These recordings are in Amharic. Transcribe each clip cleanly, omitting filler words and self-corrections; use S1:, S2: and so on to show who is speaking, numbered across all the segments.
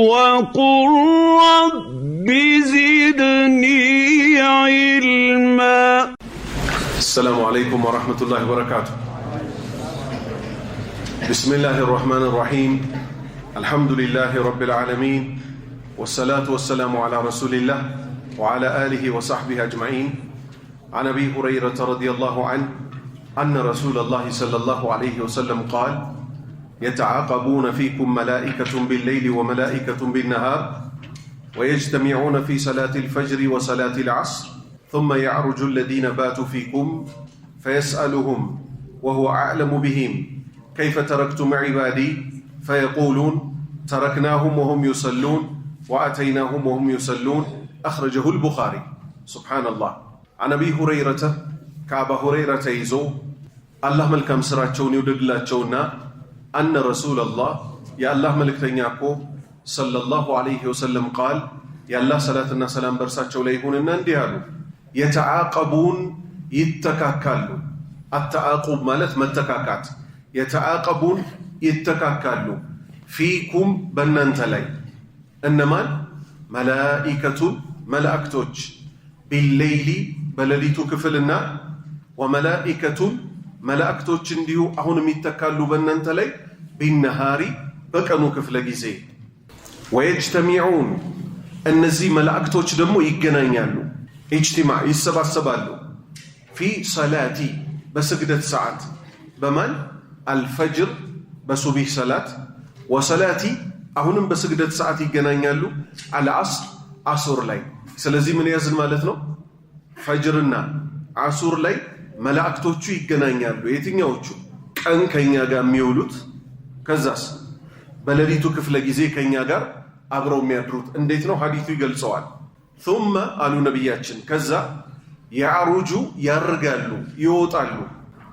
S1: وقل رب زدني علما.
S2: السلام عليكم ورحمة الله وبركاته. بسم الله الرحمن الرحيم. الحمد لله رب العالمين، والصلاة والسلام على رسول الله وعلى آله وصحبه أجمعين. عن أبي هريرة رضي الله عنه أن رسول الله صلى الله عليه وسلم قال: يتعاقبون فيكم ملائكة بالليل وملائكة بالنهار، ويجتمعون في صلاة الفجر وصلاة العصر، ثم يعرج الذين باتوا فيكم فيسألهم وهو أعلم بهم: كيف تركتم عبادي؟ فيقولون: تركناهم وهم يصلون وأتيناهم وهم يصلون. أخرجه البخاري. سبحان الله. عن أبي هريرة كأبا هريرة يزو الله ملكم سراتشون يودد لاتشونا أن رسول الله يا الله ملك تنياكو صلى الله عليه وسلم قال: يا الله صلاتنا سلام برساتشو ليهون النانديهالو يتعاقبون يتكاكالو. التعاقب مالت متكاكات. يتعاقبون يتكاكالو فيكم بنانتلي إنما ملائكة ملائكتوج بالليل بلليتو كفلنا، وملائكة ملائكتوج انديو أهون يتكالو بنانتلي بالنهار بكانو كفل جزي. ويجتمعون النزي ملائكتوج دمو يجنانيالو اجتماع يسبسبالو في صلاتي بسجدة ساعات بمن الفجر بسبيح صلاة، وصلاتي أهونم بسجدة ساعات يجنانيالو على عصر لاي. سلازي من يزن مالتنا فجرنا عصر لاي ملائكتوچو يجنانيالو. يتنياوچو كان كينيا غا ميولوت كزاس بلليتو كفل جزي كينيا غار አብረው የሚያድሩት እንዴት ነው? ሐዲሱ ይገልጸዋል። ثم አሉ ነብያችን ከዛ ያሩጁ ያርጋሉ ይወጣሉ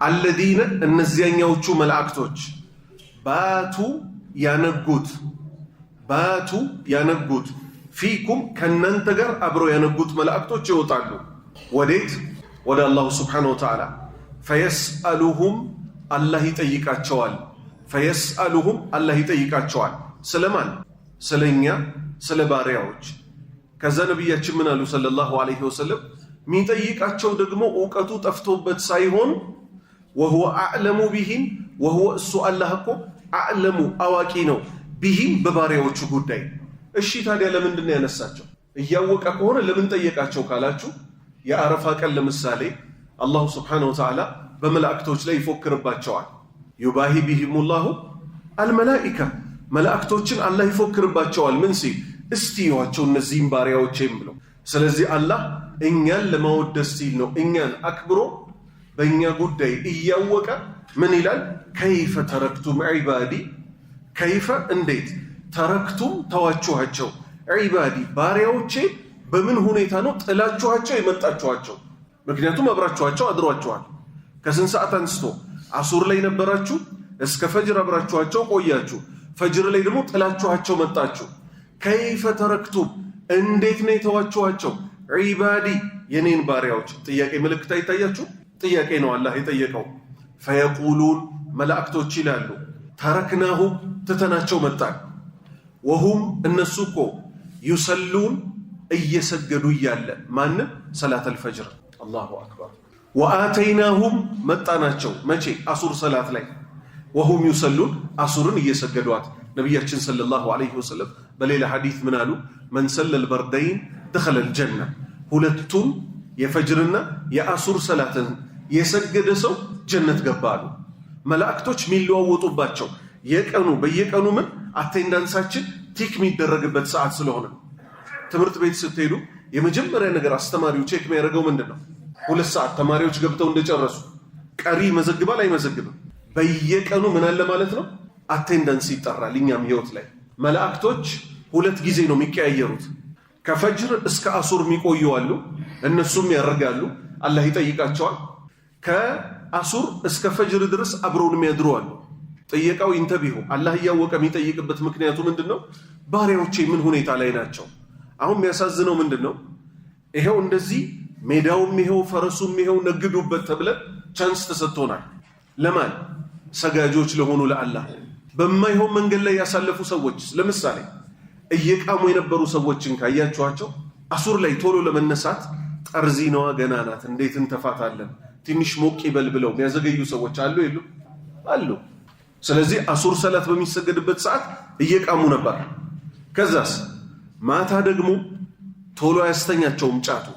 S2: الذين እነዚያኛዎቹ መላእክቶች ባቱ ያነጉት ፊኩም ከናንተ ጋር አብረው ያነጉት መላእክቶች ይወጣሉ። ወዴት? ወደ አላህ Subhanahu Wa Ta'ala። فيسألهم አላህ ይጠይቃቸዋል። فيسألهم አላህ ይጠይቃቸዋል። ስለማን? ስለኛ ስለ ባሪያዎች። ከዛ ነብያችን ምን አሉ ሰለላሁ ዐለይሂ ወሰለም? ሚጠይቃቸው ደግሞ ዕውቀቱ ጠፍቶበት ሳይሆን وهو أعلم بهم وهو እሱ አላህ እኮ አዕለሙ አዋቂ ነው ቢሂም በባሪያዎቹ ጉዳይ። እሺ ታዲያ ለምንድን ነው ያነሳቸው? እያወቀ ከሆነ ለምን ጠየቃቸው ካላችሁ የአረፋ ቀን ለምሳሌ አላሁ Subhanahu Wa Ta'ala በመላእክቶች ላይ ይፎክርባቸዋል። ዩባሂ ቢሂሙላሁ አልመላኢካ መላእክቶችን አላህ ይፎክርባቸዋል። ምን ሲል? እስቲ ይዋቸው እነዚህን ባሪያዎቼም ብለው። ስለዚህ አላህ እኛን ለማወደስ ሲል ነው እኛን አክብሮ በእኛ ጉዳይ እያወቀ ምን ይላል? ከይፈ ተረክቱም ዒባዲ፣ ከይፈ እንዴት፣ ተረክቱም ተዋችኋቸው፣ ዒባዲ ባሪያዎቼ በምን ሁኔታ ነው ጥላችኋቸው የመጣችኋቸው? ምክንያቱም አብራችኋቸው አድሯችኋል። ከስንት ሰዓት አንስቶ አሱር ላይ ነበራችሁ እስከ ፈጅር አብራችኋቸው ቆያችሁ። ፈጅር ላይ ደግሞ ጥላችኋቸው መጣችሁ። ከይፈ ተረክቱም እንዴት ነው የተዋችኋቸው? ዒባዲ የኔን ባሪያዎች። ጥያቄ ምልክት አይታያችሁ? ጥያቄ ነው አላህ የጠየቀው። ፈየቁሉን መላእክቶች ይላሉ ተረክናሁም ትተናቸው መጣን። ወሁም እነሱ እኮ ዩሰሉን እየሰገዱ እያለ ማንም ሰላተል ፈጅር። አላሁ አክበር። ወአተይናሁም መጣናቸው መቼ? አሱር ሰላት ላይ። ወሁም ዩሰሉን አሱርን እየሰገዷት። ነቢያችን ሰለላሁ ዐለይሂ ወሰለም በሌላ ሐዲስ ምን አሉ? መን ሰለል በርደይን ደኸለል ጀነ። ሁለቱም የፈጅርና የአሱር ሰላትን የሰገደ ሰው ጀነት ገባሉ። መላእክቶች የሚለዋወጡባቸው በየቀኑ ምን አቴንዳንሳችን ቲክ የሚደረግበት ሰዓት ስለሆነ ትምህርት ቤት ስትሄዱ የመጀመሪያ ነገር አስተማሪው ቼክ የሚያደርገው ምንድነው? 2 ሰዓት ተማሪዎች ገብተው እንደጨረሱ ቀሪ መዘግባል አይመዘግብም? በየቀኑ ምን አለ ማለት ነው? አቴንዳንስ ይጠራል። እኛም ህይወት ላይ መላእክቶች 2 ጊዜ ነው የሚቀያየሩት። ከፈጅር እስከ አሱር የሚቆዩ አሉ፣ እነሱም ያርጋሉ፣ አላህ ይጠይቃቸዋል። ከአሱር እስከ ፈጅር ድረስ አብረውን የሚያድሩ አሉ። ጥየቃው ኢንተቢሁ አላህ እያወቀ የሚጠይቅበት ምክንያቱ ምንድነው? ባሪያዎቼ ምን ሁኔታ ላይ ናቸው? አሁን የሚያሳዝነው ምንድነው? ይሄው እንደዚህ ሜዳውም ይሄው ፈረሱም ይሄው ነግዱበት ተብለ ቻንስ ተሰጥቶናል። ለማን? ሰጋጆች ለሆኑ ለአላህ። በማይሆን መንገድ ላይ ያሳለፉ ሰዎች ለምሳሌ እየቃሙ የነበሩ ሰዎችን ካያችኋቸው አሱር ላይ ቶሎ ለመነሳት ጠርዚናዋ ገና ናት፣ እንዴት እንተፋታለን፣ ትንሽ ሞቅ ይበል ብለው የሚያዘገዩ ሰዎች አሉ የሉ? አሉ። ስለዚህ አሱር ሰላት በሚሰገድበት ሰዓት እየቃሙ ነበር። ከዛስ ማታ ደግሞ ቶሎ አያስተኛቸውም ጫቱ።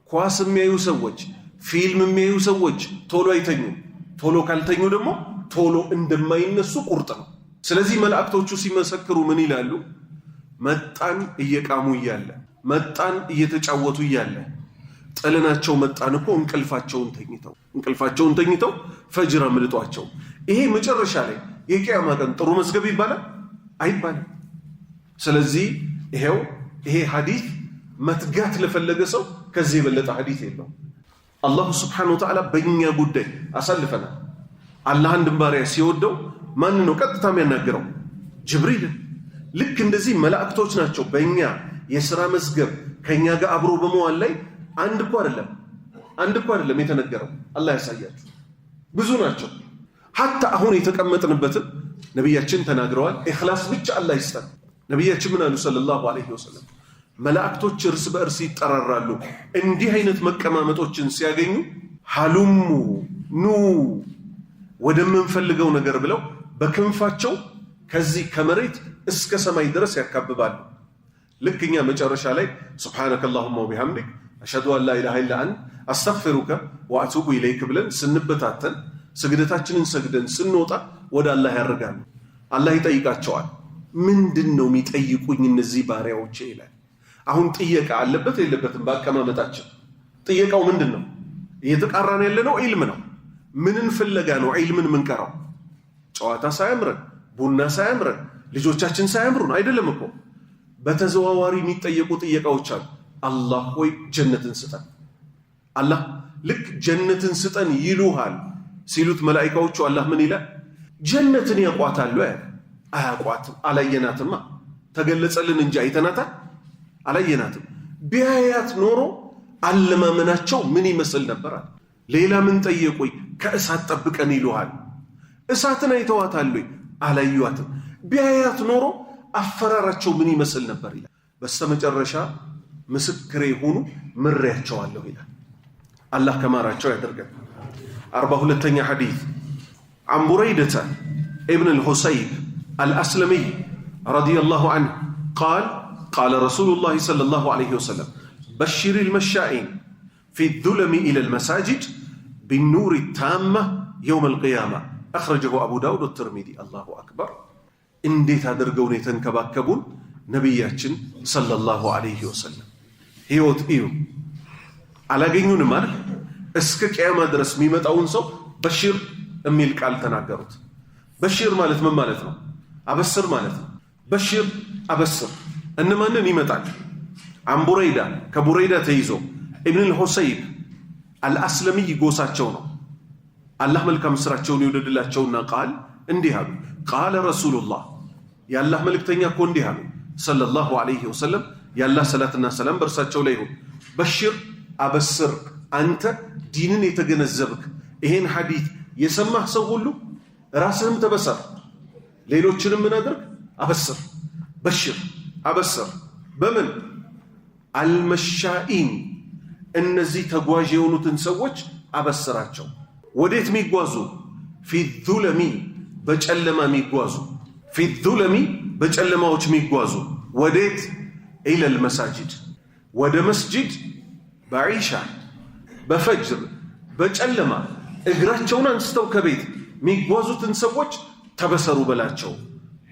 S2: ኳስ የሚያዩ ሰዎች፣ ፊልም የሚያዩ ሰዎች ቶሎ አይተኙ። ቶሎ ካልተኙ ደግሞ ቶሎ እንደማይነሱ ቁርጥ ነው። ስለዚህ መላእክቶቹ ሲመሰክሩ ምን ይላሉ? መጣን እየቃሙ እያለ፣ መጣን እየተጫወቱ እያለ፣ ጥለናቸው መጣን እኮ እንቅልፋቸውን ተኝተው ፈጅር አምልጧቸው። ይሄ መጨረሻ ላይ የቂያማ ቀን ጥሩ መዝገብ ይባላል አይባልም? ስለዚህ ይሄ ሐዲስ መትጋት ለፈለገ ሰው ከዚህ የበለጠ ሐዲስ የለው። አላሁ ስብሓነሁ ወተዓላ በእኛ ጉዳይ አሳልፈናል። አላህ አንድን ባሪያ ሲወደው ማን ነው ቀጥታ የሚያናግረው? ጅብሪልን። ልክ እንደዚህ መላእክቶች ናቸው በእኛ የሥራ መዝገብ ከእኛ ጋር አብሮ በመዋል ላይ አንድ እኮ አይደለም የተነገረው። አላህ ያሳያችሁ፣ ብዙ ናቸው። ሐታ አሁን የተቀመጥንበትን ነቢያችን ተናግረዋል። ኢኽላስ ብቻ አላህ ይስጠን። ነቢያችን ምን አሉ ሰለላሁ ዐለይሂ ወሰለም? መላእክቶች እርስ በእርስ ይጠራራሉ። እንዲህ አይነት መቀማመጦችን ሲያገኙ ሀሉሙ ኑ ወደምንፈልገው ነገር ብለው በክንፋቸው ከዚህ ከመሬት እስከ ሰማይ ድረስ ያካብባሉ። ልክ እኛ መጨረሻ ላይ ሱብሓነከ አላሁመ ወቢሐምዲክ አሽሀዱ አን ላ ኢላሃ ኢላ አንተ አስተግፊሩከ ወአቱቡ ኢለይክ ብለን ስንበታተን ስግደታችንን ሰግደን ስንወጣ ወደ አላህ ያደርጋሉ። አላህ ይጠይቃቸዋል። ምንድን ነው የሚጠይቁኝ እነዚህ ባሪያዎቼ ይላል። አሁን ጥየቃ አለበት የለበትም? በአቀማመጣችን ጥየቃው ምንድን ነው? እየተቃራን ያለነው ዒልም ነው። ምንን ፍለጋ ነው ዒልምን ምንቀራው? ጨዋታ ሳያምረን፣ ቡና ሳያምረን፣ ልጆቻችን ሳያምሩን አይደለም እኮ። በተዘዋዋሪ የሚጠየቁ ጥየቃዎች አሉ። አላህ ሆይ ጀነትን ስጠን። አላህ ልክ ጀነትን ስጠን ይሉሃል ሲሉት መላኢካዎቹ አላህ ምን ይላል? ጀነትን ያቋታሉ? አያቋትም። አላየናትማ። ተገለጸልን እንጂ አይተናታል? አላየናትም። ቢያያት ኖሮ አለማመናቸው ምን ይመስል ነበር? ሌላ ምን ጠየቁኝ? ከእሳት ጠብቀን ይሉሃል። እሳትን አይተዋታል? አላዩዋትም። ቢያያት ኖሮ አፈራራቸው ምን ይመስል ነበር ይላል። በስተመጨረሻ ምስክሬ ሆኑ ምሬያቸዋለሁ ይላል። አላህ ከማራቸው ያደርገን። 42ኛ ሐዲስ عن بريدة ابن الحصيب الأسلمي رضي الله عنه قال قال رسول الله صلى الله عليه وسلم بشر المشائين في الظلم إلى المساجد بالنور التامة يوم القيامة أخرجه أبو داود والترمذي. الله أكبر. እንዴት አድርገው ነው የተንከባከቡን ነብያችን ሰለላሁ ዐለይሂ ወሰለም። ህይወት እዩ አላገኙንም አይደል? እስከ ቂያማ ድረስ የሚመጣውን ሰው በሽር የሚል ቃል ተናገሩት። በሽር ማለት ምን ማለት ነው? አበስር ማለት ነው። በሽር አበስር። እነማንን ይመጣል? عن بريدة ከቡረይዳ ተይዞ ኢብኑ አልሁሰይብ አልአስለሚ ጎሳቸው ነው። አላህ መልካም ስራቸውን ይወደድላቸውና ቃል እንዲህ አሉ። ቃለ ረሱሉላህ የአላህ መልእክተኛ እኮ እንዲህ አሉ ሰለላሁ ዐለይሂ ወሰለም፣ የአላህ ሰላትና ሰላም በእርሳቸው ላይ ይሁን። በሽር አበስር። አንተ ዲንን የተገነዘብክ ይሄን ሐዲስ የሰማህ ሰው ሁሉ ራስህም ተበሰር፣ ሌሎችንም ምን አድርግ? አበስር። በሽር አበስር። በምን? አልመሻኢን እነዚህ ተጓዥ የሆኑትን ሰዎች አበስራቸው። ወዴት የሚጓዙ? ፊ ዙለሚ በጨለማ የሚጓዙ፣ ፊ ዙለሚ በጨለማዎች የሚጓዙ። ወዴት? ኢለል መሳጅድ ወደ መስጂድ፣ በዒሻ በፈጅር በጨለማ እግራቸውን አንስተው ከቤት የሚጓዙትን ሰዎች ተበሰሩ በላቸው።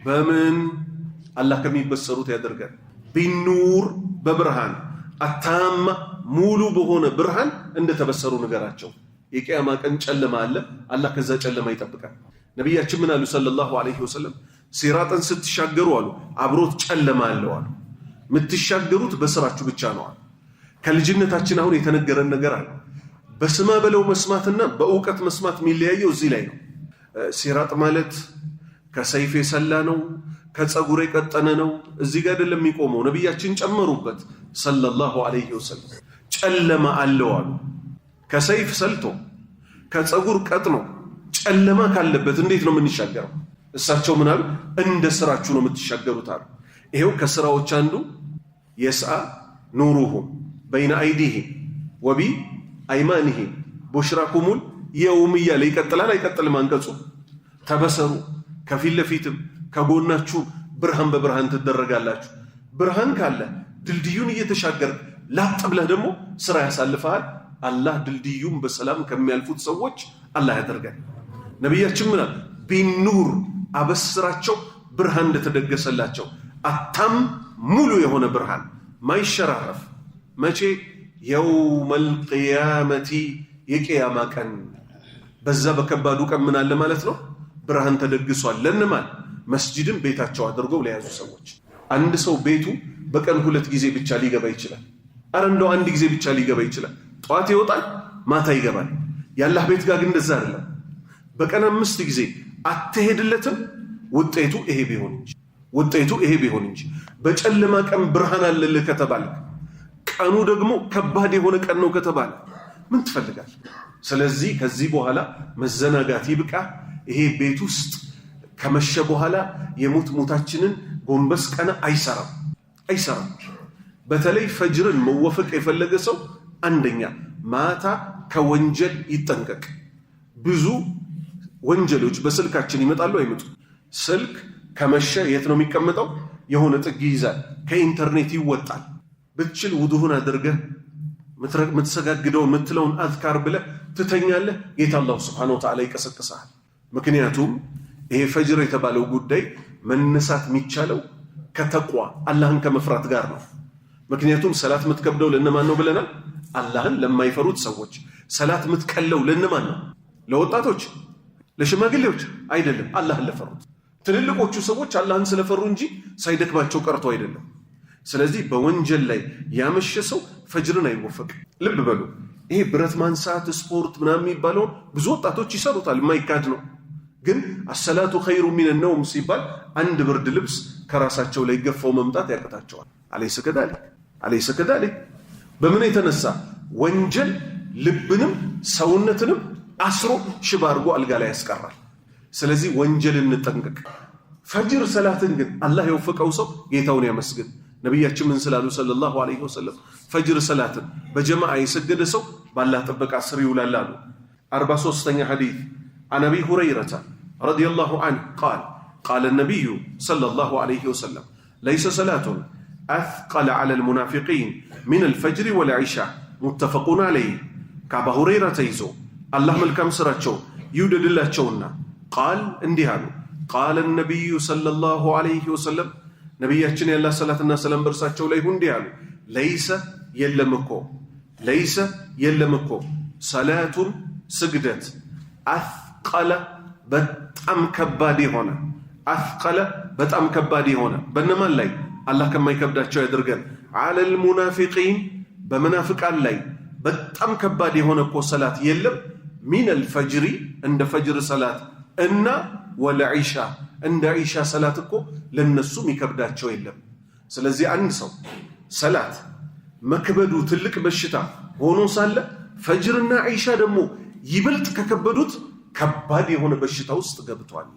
S2: በምን? አላህ ከሚበሰሩት ያደርጋል። ቢኑር በብርሃን አታማ ሙሉ በሆነ ብርሃን እንደተበሰሩ ነገራቸው። የቂያማ ቀን ጨለማ አለ። አላህ ከዛ ጨለማ ይጠብቃል። ነቢያችን ምን አሉ ሰለላሁ ዐለይሂ ወሰለም? ሲራጥን ስትሻገሩ አሉ አብሮት ጨለማ አለው አሉ። የምትሻገሩት በስራችሁ ብቻ ነው አሉ። ከልጅነታችን አሁን የተነገረን ነገር አለ። በስማ በለው መስማትና በእውቀት መስማት የሚለያየው እዚህ ላይ ነው። ሲራጥ ማለት ከሰይፍ የሰላ ነው፣ ከፀጉር የቀጠነ ነው። እዚህ ጋር አይደለም የሚቆመው። ነቢያችን ጨመሩበት ሰለላሁ ዐለይሂ ወሰለም። ጨለማ አለው አሉ። ከሰይፍ ሰልቶ ከፀጉር ቀጥኖ ጨለማ ካለበት እንዴት ነው የምንሻገረው? እሳቸው ምን አሉ? እንደ ስራችሁ ነው የምትሻገሩት አሉ። ይሄው ከስራዎች አንዱ የስአ ኑሩሁም በይነ አይዲሂም ወቢ አይማኒሂም ቡሽራኩሙል የውም እያለ ይቀጥላል። አይቀጥልም አንቀጹ? ተበሰሩ ከፊት ለፊትም ከጎናችሁ ብርሃን በብርሃን ትደረጋላችሁ። ብርሃን ካለ ድልድዩን እየተሻገር ላጥ ብለህ ደግሞ ስራ ያሳልፈሃል። አላህ ድልድዩን በሰላም ከሚያልፉት ሰዎች አላህ ያደርጋል። ነቢያችን ምን አሉ? ቢኑር አበስራቸው ብርሃን እንደተደገሰላቸው አታም ሙሉ የሆነ ብርሃን ማይሸራረፍ መቼ? የውመል ቂያመቲ የቂያማ ቀን። በዛ በከባዱ ቀን ምን አለ ማለት ነው? ብርሃን ተደግሷል። ለነማን? መስጂድን ቤታቸው አድርገው ለያዙ ሰዎች። አንድ ሰው ቤቱ በቀን 2 ጊዜ ብቻ ሊገባ ይችላል። አረ እንደው 1 ጊዜ ብቻ ሊገባ ይችላል። ጠዋት ይወጣል፣ ማታ ይገባል። ያላህ ቤት ጋር ግን እንደዛ አይደለም። በቀን 5 ጊዜ አትሄድለትም። ውጤቱ ይሄ ቢሆን እንጂ በጨለማ ቀን ብርሃን አለልህ ከተባለ፣ ቀኑ ደግሞ ከባድ የሆነ ቀን ነው ከተባለ ምን ትፈልጋለህ? ስለዚህ ከዚህ በኋላ መዘናጋት ይብቃ። ይሄ ቤት ውስጥ ከመሸ በኋላ የሞታችንን ጎንበስ ቀና አይሰራም። በተለይ ፈጅርን መወፈቅ የፈለገ ሰው አንደኛ ማታ ከወንጀል ይጠንቀቅ። ብዙ ወንጀሎች በስልካችን ይመጣሉ አይመጡ? ስልክ ከመሸ የት ነው የሚቀመጠው? የሆነ ጥግ ይይዛል። ከኢንተርኔት ይወጣል። ብትችል ውዱህን አድርገህ ምትሰጋግደውን ምትለውን አዝካር ብለህ ትተኛለህ። ጌታ አላሁ ስብሓነሁ ወተዓላ ይቀሰቅሳል። ምክንያቱም ይሄ ፈጅር የተባለው ጉዳይ መነሳት የሚቻለው ከተቋ አላህን ከመፍራት ጋር ነው። ምክንያቱም ሰላት የምትከብደው ለነማን ነው ብለናል? አላህን ለማይፈሩት ሰዎች። ሰላት የምትቀለው ለነማን ነው? ለወጣቶች፣ ለሽማግሌዎች አይደለም፣ አላህን ለፈሩት። ትልልቆቹ ሰዎች አላህን ስለፈሩ እንጂ ሳይደክማቸው ቀርቶ አይደለም። ስለዚህ በወንጀል ላይ ያመሸ ሰው ፈጅርን አይወፈቅም። ልብ በሉ፣ ይሄ ብረት ማንሳት ስፖርት ምናምን የሚባለውን ብዙ ወጣቶች ይሰሩታል፣ የማይካድ ነው። ግን አሰላቱ ኸይሩ ሚነ ነውም ሲባል አንድ ብርድ ልብስ ከራሳቸው ላይ ገፈው መምጣት ያቅታቸዋል። አለይሰ ከዛሊክ። በምን የተነሳ? ወንጀል ልብንም ሰውነትንም አስሮ ሽባ አድርጎ አልጋ ላይ ያስቀራል። ስለዚህ ወንጀል እንጠንቀቅ። ፈጅር ሰላትን ግን አላህ የወፈቀው ሰው ጌታውን ያመስግን። ነቢያችን ምን ስላሉ ሰለላሁ ዐለይሂ ወሰለም? ፈጅር ሰላትን በጀማዓ የሰገደ ሰው ባላህ ጥበቃ ስር ይውላል አሉ። 43ኛ ሐዲስ عن أبي هريرة رضي الله عنه قال النبي صلى الله عليه وسلم ليس صلاة أثقل على المنافقين من الفجر والعشاء متفق عليه. كأبا هريرة يزو الله ملكم سراتشو يودد الله تشونا قال اندهانو قال النبي صلى الله عليه وسلم نبياتنا الله صلى الله عليه وسلم برساتشو ليه اندهانو ليس يلمكو صلاة سجدت አስቀለ በጣም ከባድ ሆነ በእነማን ላይ? አላህ ከማይከብዳቸው ያድርገን። አለል ሙናፊቂን በመናፍቃን ላይ በጣም ከባድ የሆነ እኮ ሰላት የለም። ሚነል ፈጅሪ እንደ ፈጅር ሰላት እና ወለዒሻ እንደ ዒሻ ሰላት እኮ ለነሱም ይከብዳቸው የለም። ስለዚህ አንድ ሰው ሰላት መክበዱ ትልቅ በሽታ ሆኖ ሳለ ፈጅርና ዒሻ ደግሞ ይበልጥ ከከበዱት ከባድ የሆነ በሽታ ውስጥ ገብቷል።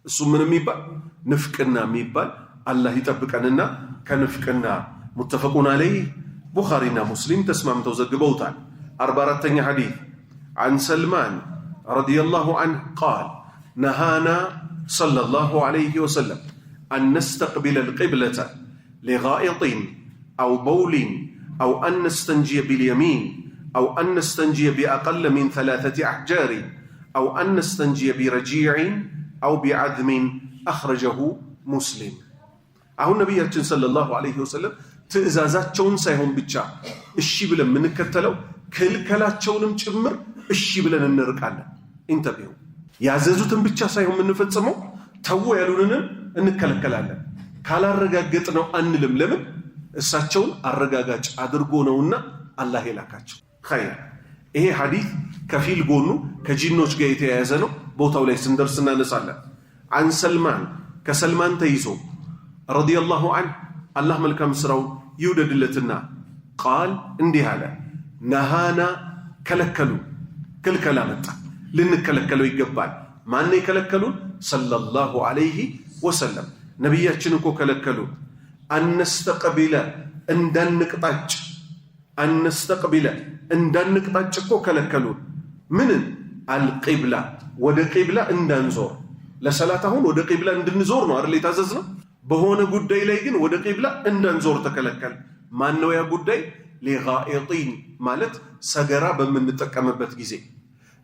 S2: እሱ ምን የሚባል? ንፍቅና የሚባል። አላህ ይጠብቀንና ከንፍቅና። ሙተፈቁን ዐለይህ ቡኻሪና ሙስሊም ተስማምተው ዘግበውታል። 44ኛ ሐዲስ عن سلمان رضي الله عنه قال نهانا صلى الله عليه وسلم أن نستقبل القبلة لغائط أو بول أو أن نستنجي باليمين أو أن نستنجي بأقل من 3 أحجار أو أن نستنجي برجيع أو بعذم أخرجه مسلم. أهو النبي صلى الله عليه وسلم تأزازات شون سيهم بيتشا الشي بلن من كتلو كل كلات شونم تشمر الشي بلن نرقانا. انتبهوا يعززوتن بيتشا سيهم من نفتسمو تو يالونن እንከለከላለን። ካላረጋገጥነው አንልም። ለምን? እሳቸውን አረጋጋጭ አድርጎ ነውና አላህ የላካቸው። ኸይር። ይሄ ሐዲስ ከፊል ጎኑ ከጂኖች ጋር የተያያዘ ነው። ቦታው ላይ ስንደርስ እናነሳለን። عن سلمان ከሰልማን ተይዞ ረዲየላሁ ዐንሁ አላህ መልካም ስራው ይውደድለትና ቃል እንዲህ አለ። ነሃና ከለከሉ። ክልከላ መጣ። ልንከለከለው ይገባል። ማን የከለከሉን? ሰለላሁ ዐለይሂ ወሰለም ነቢያችን እኮ ከለከሉ። አነስተቀቢለ እንዳንቅጣጭ እንዳንቅጣጭ እኮ ከለከሉን። ምንን? አልቂብላ ወደ ቂብላ እንዳንዞር። ለሰላት አሁን ወደ ቂብላ እንድንዞር ነው አይደል የታዘዝነው? በሆነ ጉዳይ ላይ ግን ወደ ቂብላ እንዳንዞር ተከለከል። ማነው ያ ጉዳይ? ሊጋኢጢን ማለት ሰገራ በምንጠቀምበት ጊዜ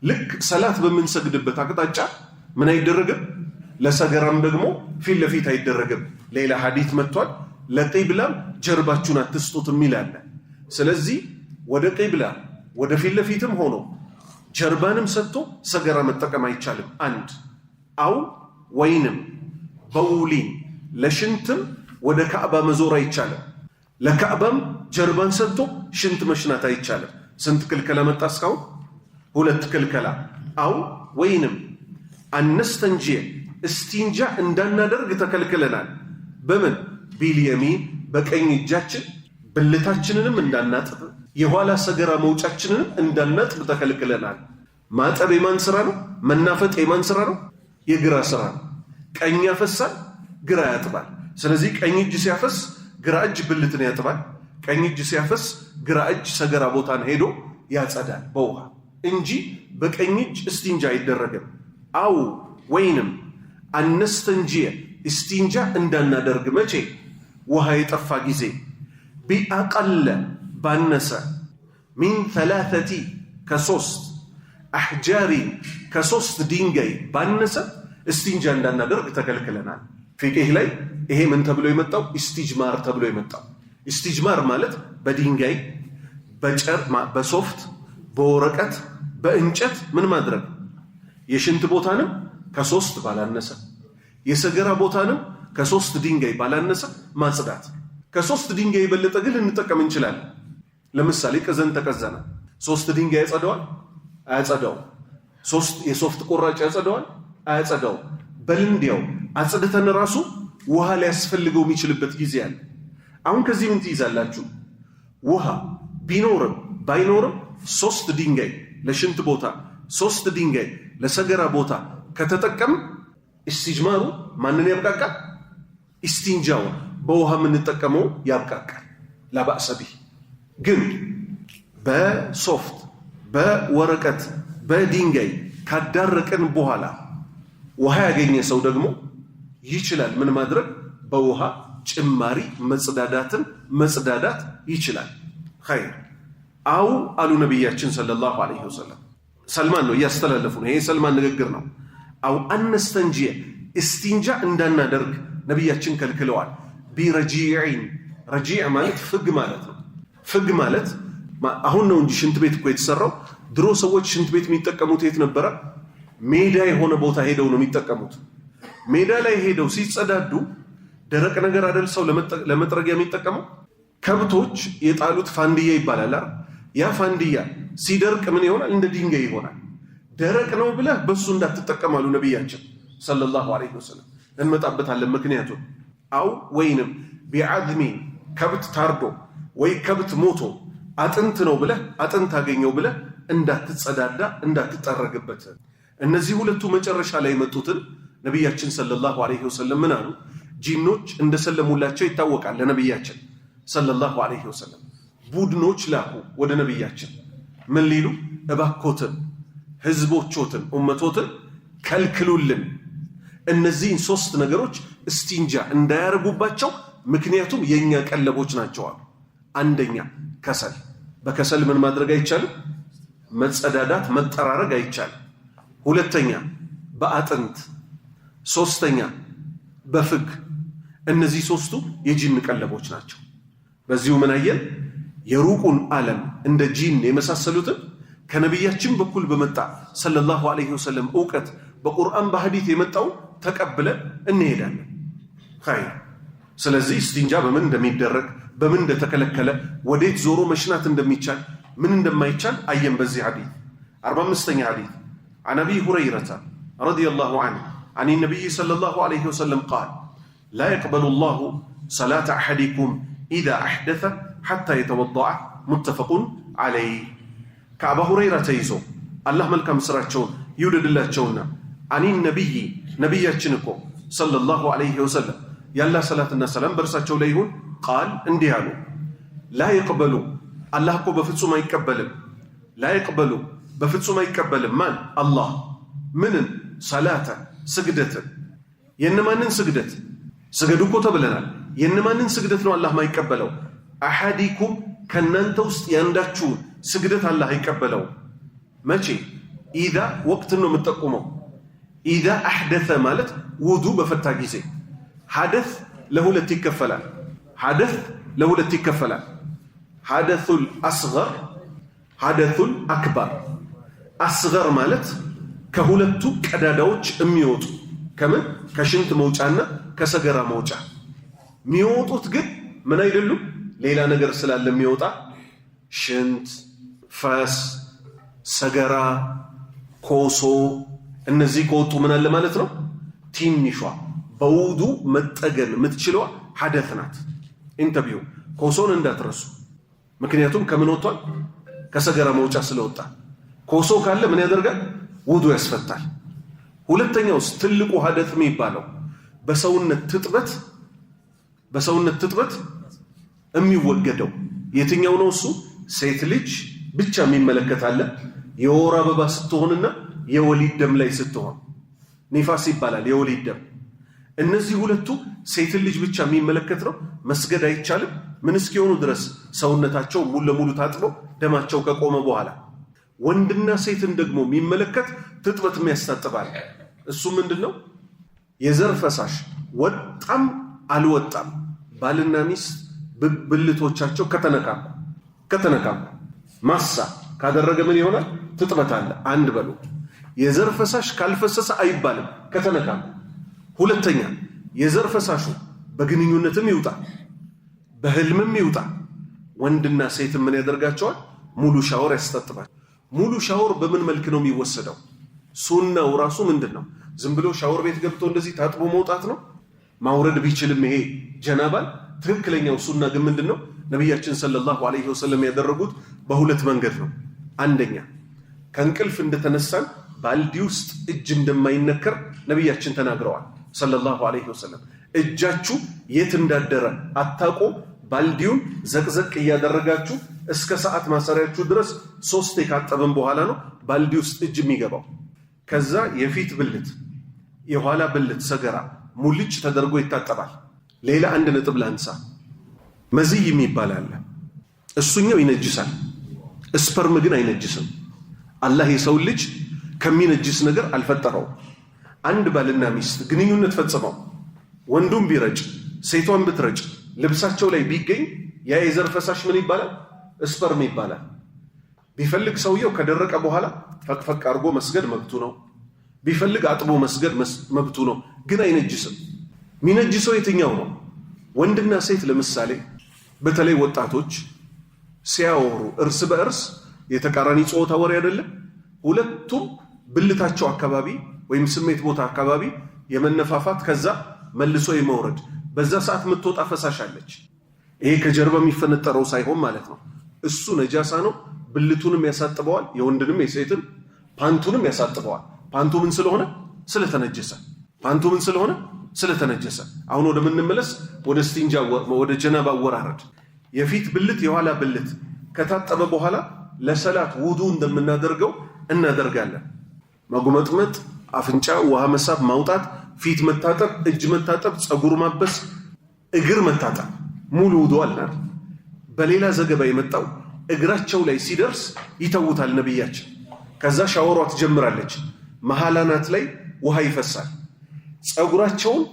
S2: ልክ ሰላት በምንሰግድበት አቅጣጫ ምን አይደረግም? ለሰገራም ደግሞ ፊት ለፊት አይደረግም። ሌላ ሐዲት መጥቷል። ለቂብላም ጀርባችሁን አትስጡት የሚል አለ። ስለዚህ ወደ ቂብላ ወደ ፊት ለፊትም ሆኖ ጀርባንም ሰጥቶ ሰገራ መጠቀም አይቻልም። አንድ አው ወይንም በውሊን ለሽንትም ወደ ካዕባ መዞር አይቻልም። ለካዕባም ጀርባን ሰጥቶ ሽንት መሽናት አይቻልም። ስንት ክልከላ መጣ እስካሁን? 2 ክልከላ። አው ወይንም አነስተንጂየ እስቲንጃ እንዳናደርግ ተከልክለናል። በምን? ቢልየሚን በቀኝ እጃችን ብልታችንንም እንዳናጥብ የኋላ ሰገራ መውጫችንንም እንዳናጥብ ተከልክለናል። ማጠብ የማን ስራ ነው? መናፈጥ የማን ስራ ነው? የግራ ስራ ነው። ቀኝ ያፈሳል፣ ግራ ያጥባል። ስለዚህ ቀኝ እጅ ሲያፈስ ግራ እጅ ብልትን ያጥባል። ቀኝ እጅ ሲያፈስ ግራ እጅ ሰገራ ቦታን ሄዶ ያጸዳል በውሃ እንጂ በቀኝ እጅ እስቲንጃ አይደረግም። አው ወይንም አነስተንጂየ እስቲንጃ እንዳናደርግ መቼ? ውሃ የጠፋ ጊዜ። ቢአቀለ ባነሰ ሚን 3 ከ3 አሕጃሪን ከ3 ድንጋይ ባነሰ እስቲንጃ እንዳናደርግ ተከልክለናል። ፊቅህ ላይ ይሄ ምን ተብሎ የመጣው? ኢስቲጅማር ተብሎ የመጣው። ኢስቲጅማር ማለት በድንጋይ በሶፍት በወረቀት በእንጨት ምን ማድረግ? የሽንት ቦታንም ከ3 ባላነሰ የሰገራ ቦታንም ከ3 ድንጋይ ባላነሰ ማጽዳት። ከ3 ድንጋይ የበለጠ ግን ልንጠቀም እንችላለን። ለምሳሌ ቅዘን ተቀዘነ 3 ድንጋይ ያጸደዋል? አያጸዳውም። 3 የሶፍት ቁራጭ ያጸደዋል? አያጸዳውም። በልንዲያው አጽድተን ራሱ ውሃ ሊያስፈልገው የሚችልበት ጊዜ አለ። አሁን ከዚህ ምን ትይዛላችሁ? ውሃ ቢኖርም ባይኖርም 3 ድንጋይ ለሽንት ቦታ 3 ድንጋይ ለሰገራ ቦታ ከተጠቀም ኢስቲጅማሩ ማንን ያብቃቃል? ኢስቲንጃው በውሃ የምንጠቀመው ያብቃቃል። ላባእሰ ቢህ። ግን በሶፍት በወረቀት በድንጋይ ካዳረቀን በኋላ ውሃ ያገኘ ሰው ደግሞ ይችላል ምን ማድረግ? በውሃ ጭማሪ መጽዳዳት ይችላል። ኸይር አው አሉ ነቢያችን ሰለላሁ ዐለይሂ ወሰለም። ሰልማን ነው እያስተላለፉ ነው። ይሄ ሰልማን ንግግር ነው። አው አነስተንጂየ እስቲንጃ እንዳናደርግ ነቢያችን ከልክለዋል። ቢረጂዕን ረጂዕ ማለት ፍግ ማለት ነው። ፍግ ማለት አሁን ነው እንጂ ሽንት ቤት እኮ የተሰራው። ድሮ ሰዎች ሽንት ቤት የሚጠቀሙት የት ነበረ? ሜዳ የሆነ ቦታ ሄደው ነው የሚጠቀሙት። ሜዳ ላይ ሄደው ሲጸዳዱ ደረቅ ነገር አይደል ሰው ለመጥረጊያ የሚጠቀመው? ከብቶች የጣሉት ፋንድያ ይባላል። ያ ፋንድያ ሲደርቅ ምን ይሆናል? እንደ ድንጋይ ይሆናል። ደረቅ ነው ብለህ በሱ እንዳትጠቀማሉ ነቢያችን ሰለላሁ ዐለይሂ ወሰለም። እንመጣበታለን ምክንያቱም። አው ወይንም ቢዓዝሚ ከብት ታርዶ ወይ ከብት ሞቶ አጥንት ነው ብለህ አጥንት አገኘው ብለህ እንዳትጸዳዳ እንዳትጠረግበት። እነዚህ ሁለቱ መጨረሻ ላይ የመጡትን ነቢያችን ሰለላሁ ዐለይሂ ወሰለም ምን አሉ? ጂኖች እንደሰለሙላቸው ይታወቃል። ለነቢያችን ሰለላሁ ዐለይሂ ወሰለም ቡድኖች ላኩ ወደ ነቢያችን ምን ሊሉ? እባኮትን ህዝቦቾትን ኡመቶትን ከልክሉልን እነዚህን 3 ነገሮች እስቲንጃ እንዳያረጉባቸው፣ ምክንያቱም የኛ ቀለቦች ናቸው አሉ። አንደኛ ከሰል፣ በከሰል ምን ማድረግ አይቻልም? መጸዳዳት መጠራረግ አይቻልም። ሁለተኛ በአጥንት፣ ሶስተኛ በፍግ። እነዚህ 3ቱ የጂን ቀለቦች ናቸው። በዚሁ ምን አየን? የሩቁን ዓለም እንደ ጂን የመሳሰሉትን ከነቢያችን በኩል በመጣ ሰለላሁ ዐለይሂ ወሰለም ዕውቀት በቁርአን በሐዲት የመጣው ተቀብለን እንሄዳለን። ኸይር። ስለዚህ እስቲንጃ በምን እንደሚደረግ በምን እንደተከለከለ ወዴት ዞሮ መሽናት እንደሚቻል ምን እንደማይቻል አየን በዚህ ሐዲት። 45ኛ ሐዲት عن أبي هريرة رضي الله عنه عن النبي صلى الله عليه وسلم قال لا يقبل الله صلاة أحدكم إذا أحدث حتى يتوضأ متفق عليه. كأبا هريرة يزو الله ملك مسراتشون يولد الله تشونا عن النبي نبياتشنكو صلى الله عليه وسلم يلا صلاة الناس سلام برساتشو ليهون ቃል እንዲህ አሉ ላ የቅበሉ አላህ እኮ በፍጹም አይቀበልም ላ የቅበሉ በፍጹም አይቀበልም ማን አላህ ምንን ሰላተ ስግደትን የነማንን ስግደት ስገዱ እኮ ተብለናል የነማንን ስግደት ነው አላህ ማይቀበለው አሐዲኩም ከናንተ ውስጥ ያንዳችሁ ስግደት አላህ አይቀበለው መቼ ኢዛ ወቅትን ነው የምትጠቁመው ኢዛ አሕደተ ማለት ውዱ በፈታ ጊዜ ሐደስ ለሁለት ይከፈላል ሐደስ ለሁለት ይከፈላል ሐደሱል አስገር ሐደሱል አክበር አስገር ማለት ከሁለቱ ቀዳዳዎች የሚወጡ ከምን ከሽንት መውጫና ከሰገራ መውጫ የሚወጡት ግን ምን አይደሉም ሌላ ነገር ስላለ የሚወጣ ሽንት ፈስ ሰገራ ኮሶ እነዚህ ከወጡ ምን አለ ማለት ነው ትንሿ በውዱ መጠገን የምትችለው ሐደስ ናት ኢንተቢው ኮሶን እንዳትረሱ ምክንያቱም ከምን ወጥቷል ከሰገራ መውጫ ስለወጣ ኮሶ ካለ ምን ያደርጋል ውዱ ያስፈታል ሁለተኛውስ ትልቁ ሐደስ የሚባለው በሰውነት ትጥበት የሚወገደው የትኛው ነው እሱ ሴት ልጅ ብቻ የሚመለከት አለ የወር አበባ ስትሆንና የወሊድ ደም ላይ ስትሆን ኒፋስ ይባላል የወሊድ ደም እነዚህ ሁለቱ ሴት ልጅ ብቻ የሚመለከት ነው መስገድ አይቻልም ምን እስኪሆኑ ድረስ ሰውነታቸው ሙሉ ለሙሉ ታጥበው ደማቸው ከቆመ በኋላ ወንድና ሴትን ደግሞ የሚመለከት ትጥበት የሚያስታጥባል እሱ ምንድነው የዘር ፈሳሽ ወጣም አልወጣም ባልና ሚስት ብልቶቻቸው ከተነካኩ ማሳ ካደረገ ምን ይሆናል ትጥበት አለ አንድ በሉ የዘር ፈሳሽ ካልፈሰሰ አይባልም ከተነካኩ ሁለተኛ የዘር ፈሳሹ በግንኙነትም ይውጣ በህልምም ይውጣ ወንድና ሴት ምን ያደርጋቸዋል ሙሉ ሻወር ያስታጥባል ሙሉ ሻወር በምን መልክ ነው የሚወሰደው ሱናው ራሱ ምንድነው ዝም ብሎ ሻወር ቤት ገብቶ እንደዚህ ታጥቦ መውጣት ነው ማውረድ ቢችልም ይሄ ጀናባል ትክክለኛው ሱና ግን ምንድነው ነብያችን ሰለላሁ ዐለይሂ ወሰለም ያደረጉት በሁለት መንገድ ነው አንደኛ ከእንቅልፍ እንደተነሳን ባልዲ ውስጥ እጅ እንደማይነከር ነብያችን ተናግረዋል ሰለላሁ ዐለይሂ ወሰለም እጃችሁ የት እንዳደረ አታቆ ባልዲውን ዘቅዘቅ እያደረጋችሁ እስከ ሰዓት ማሰሪያችሁ ድረስ 3 ካጠበን በኋላ ነው ባልዲ ውስጥ እጅ የሚገባው ከዛ የፊት ብልት የኋላ ብልት ሰገራ ሙልጭ ተደርጎ ይታጠባል ሌላ አንድ ነጥብ ላንሳ መዝይ የሚባል አለ እሱኛው ይነጅሳል ስፐርም ግን አይነጅስም አላህ የሰው ልጅ ከሚነጅስ ነገር አልፈጠረው አንድ ባልና ሚስት ግንኙነት ፈጽመው ወንዱም ቢረጭ ሴቷን ብትረጭ ልብሳቸው ላይ ቢገኝ ያ የዘር ፈሳሽ ምን ይባላል ስፐርም ይባላል ቢፈልግ ሰውየው ከደረቀ በኋላ ፈቅፈቅ አድርጎ መስገድ መብቱ ነው ቢፈልግ አጥቦ መስገድ መብቱ ነው ግን አይነጅስም ሚነጅሰው የትኛው ነው ወንድና ሴት ለምሳሌ በተለይ ወጣቶች ሲያወሩ እርስ በእርስ የተቃራኒ ጾታ ወሬ አይደለም ሁለቱም ብልታቸው አካባቢ ወይም ስሜት ቦታ አካባቢ የመነፋፋት ከዛ መልሶ የመውረድ በዛ ሰዓት የምትወጣ ፈሳሽ አለች ይሄ ከጀርባ የሚፈነጠረው ሳይሆን ማለት ነው እሱ ነጃሳ ነው ብልቱንም ያሳጥበዋል የወንድንም የሴትን ፓንቱንም ያሳጥበዋል ፓንቱ ምን ስለሆነ ስለተነጀሰ አሁን ወደ ምንመለስ ወደ ስቲንጃ ወደ ጀናባ ወራረድ የፊት ብልት የኋላ ብልት ከታጠበ በኋላ ለሰላት ውዱ እንደምናደርገው እናደርጋለን መጉመጥመጥ አፍንጫ ውሃ መሳብ ማውጣት ፊት መታጠብ እጅ መታጠብ ጸጉር ማበስ እግር መታጠብ ሙሉ ውዱ አልናር በሌላ ዘገባ የመጣው እግራቸው ላይ ሲደርስ ይተውታል ነብያችን ከዛ ሻወሯ ትጀምራለች መሃላናት ላይ ውሃ ይፈሳል ጸጉራቸውን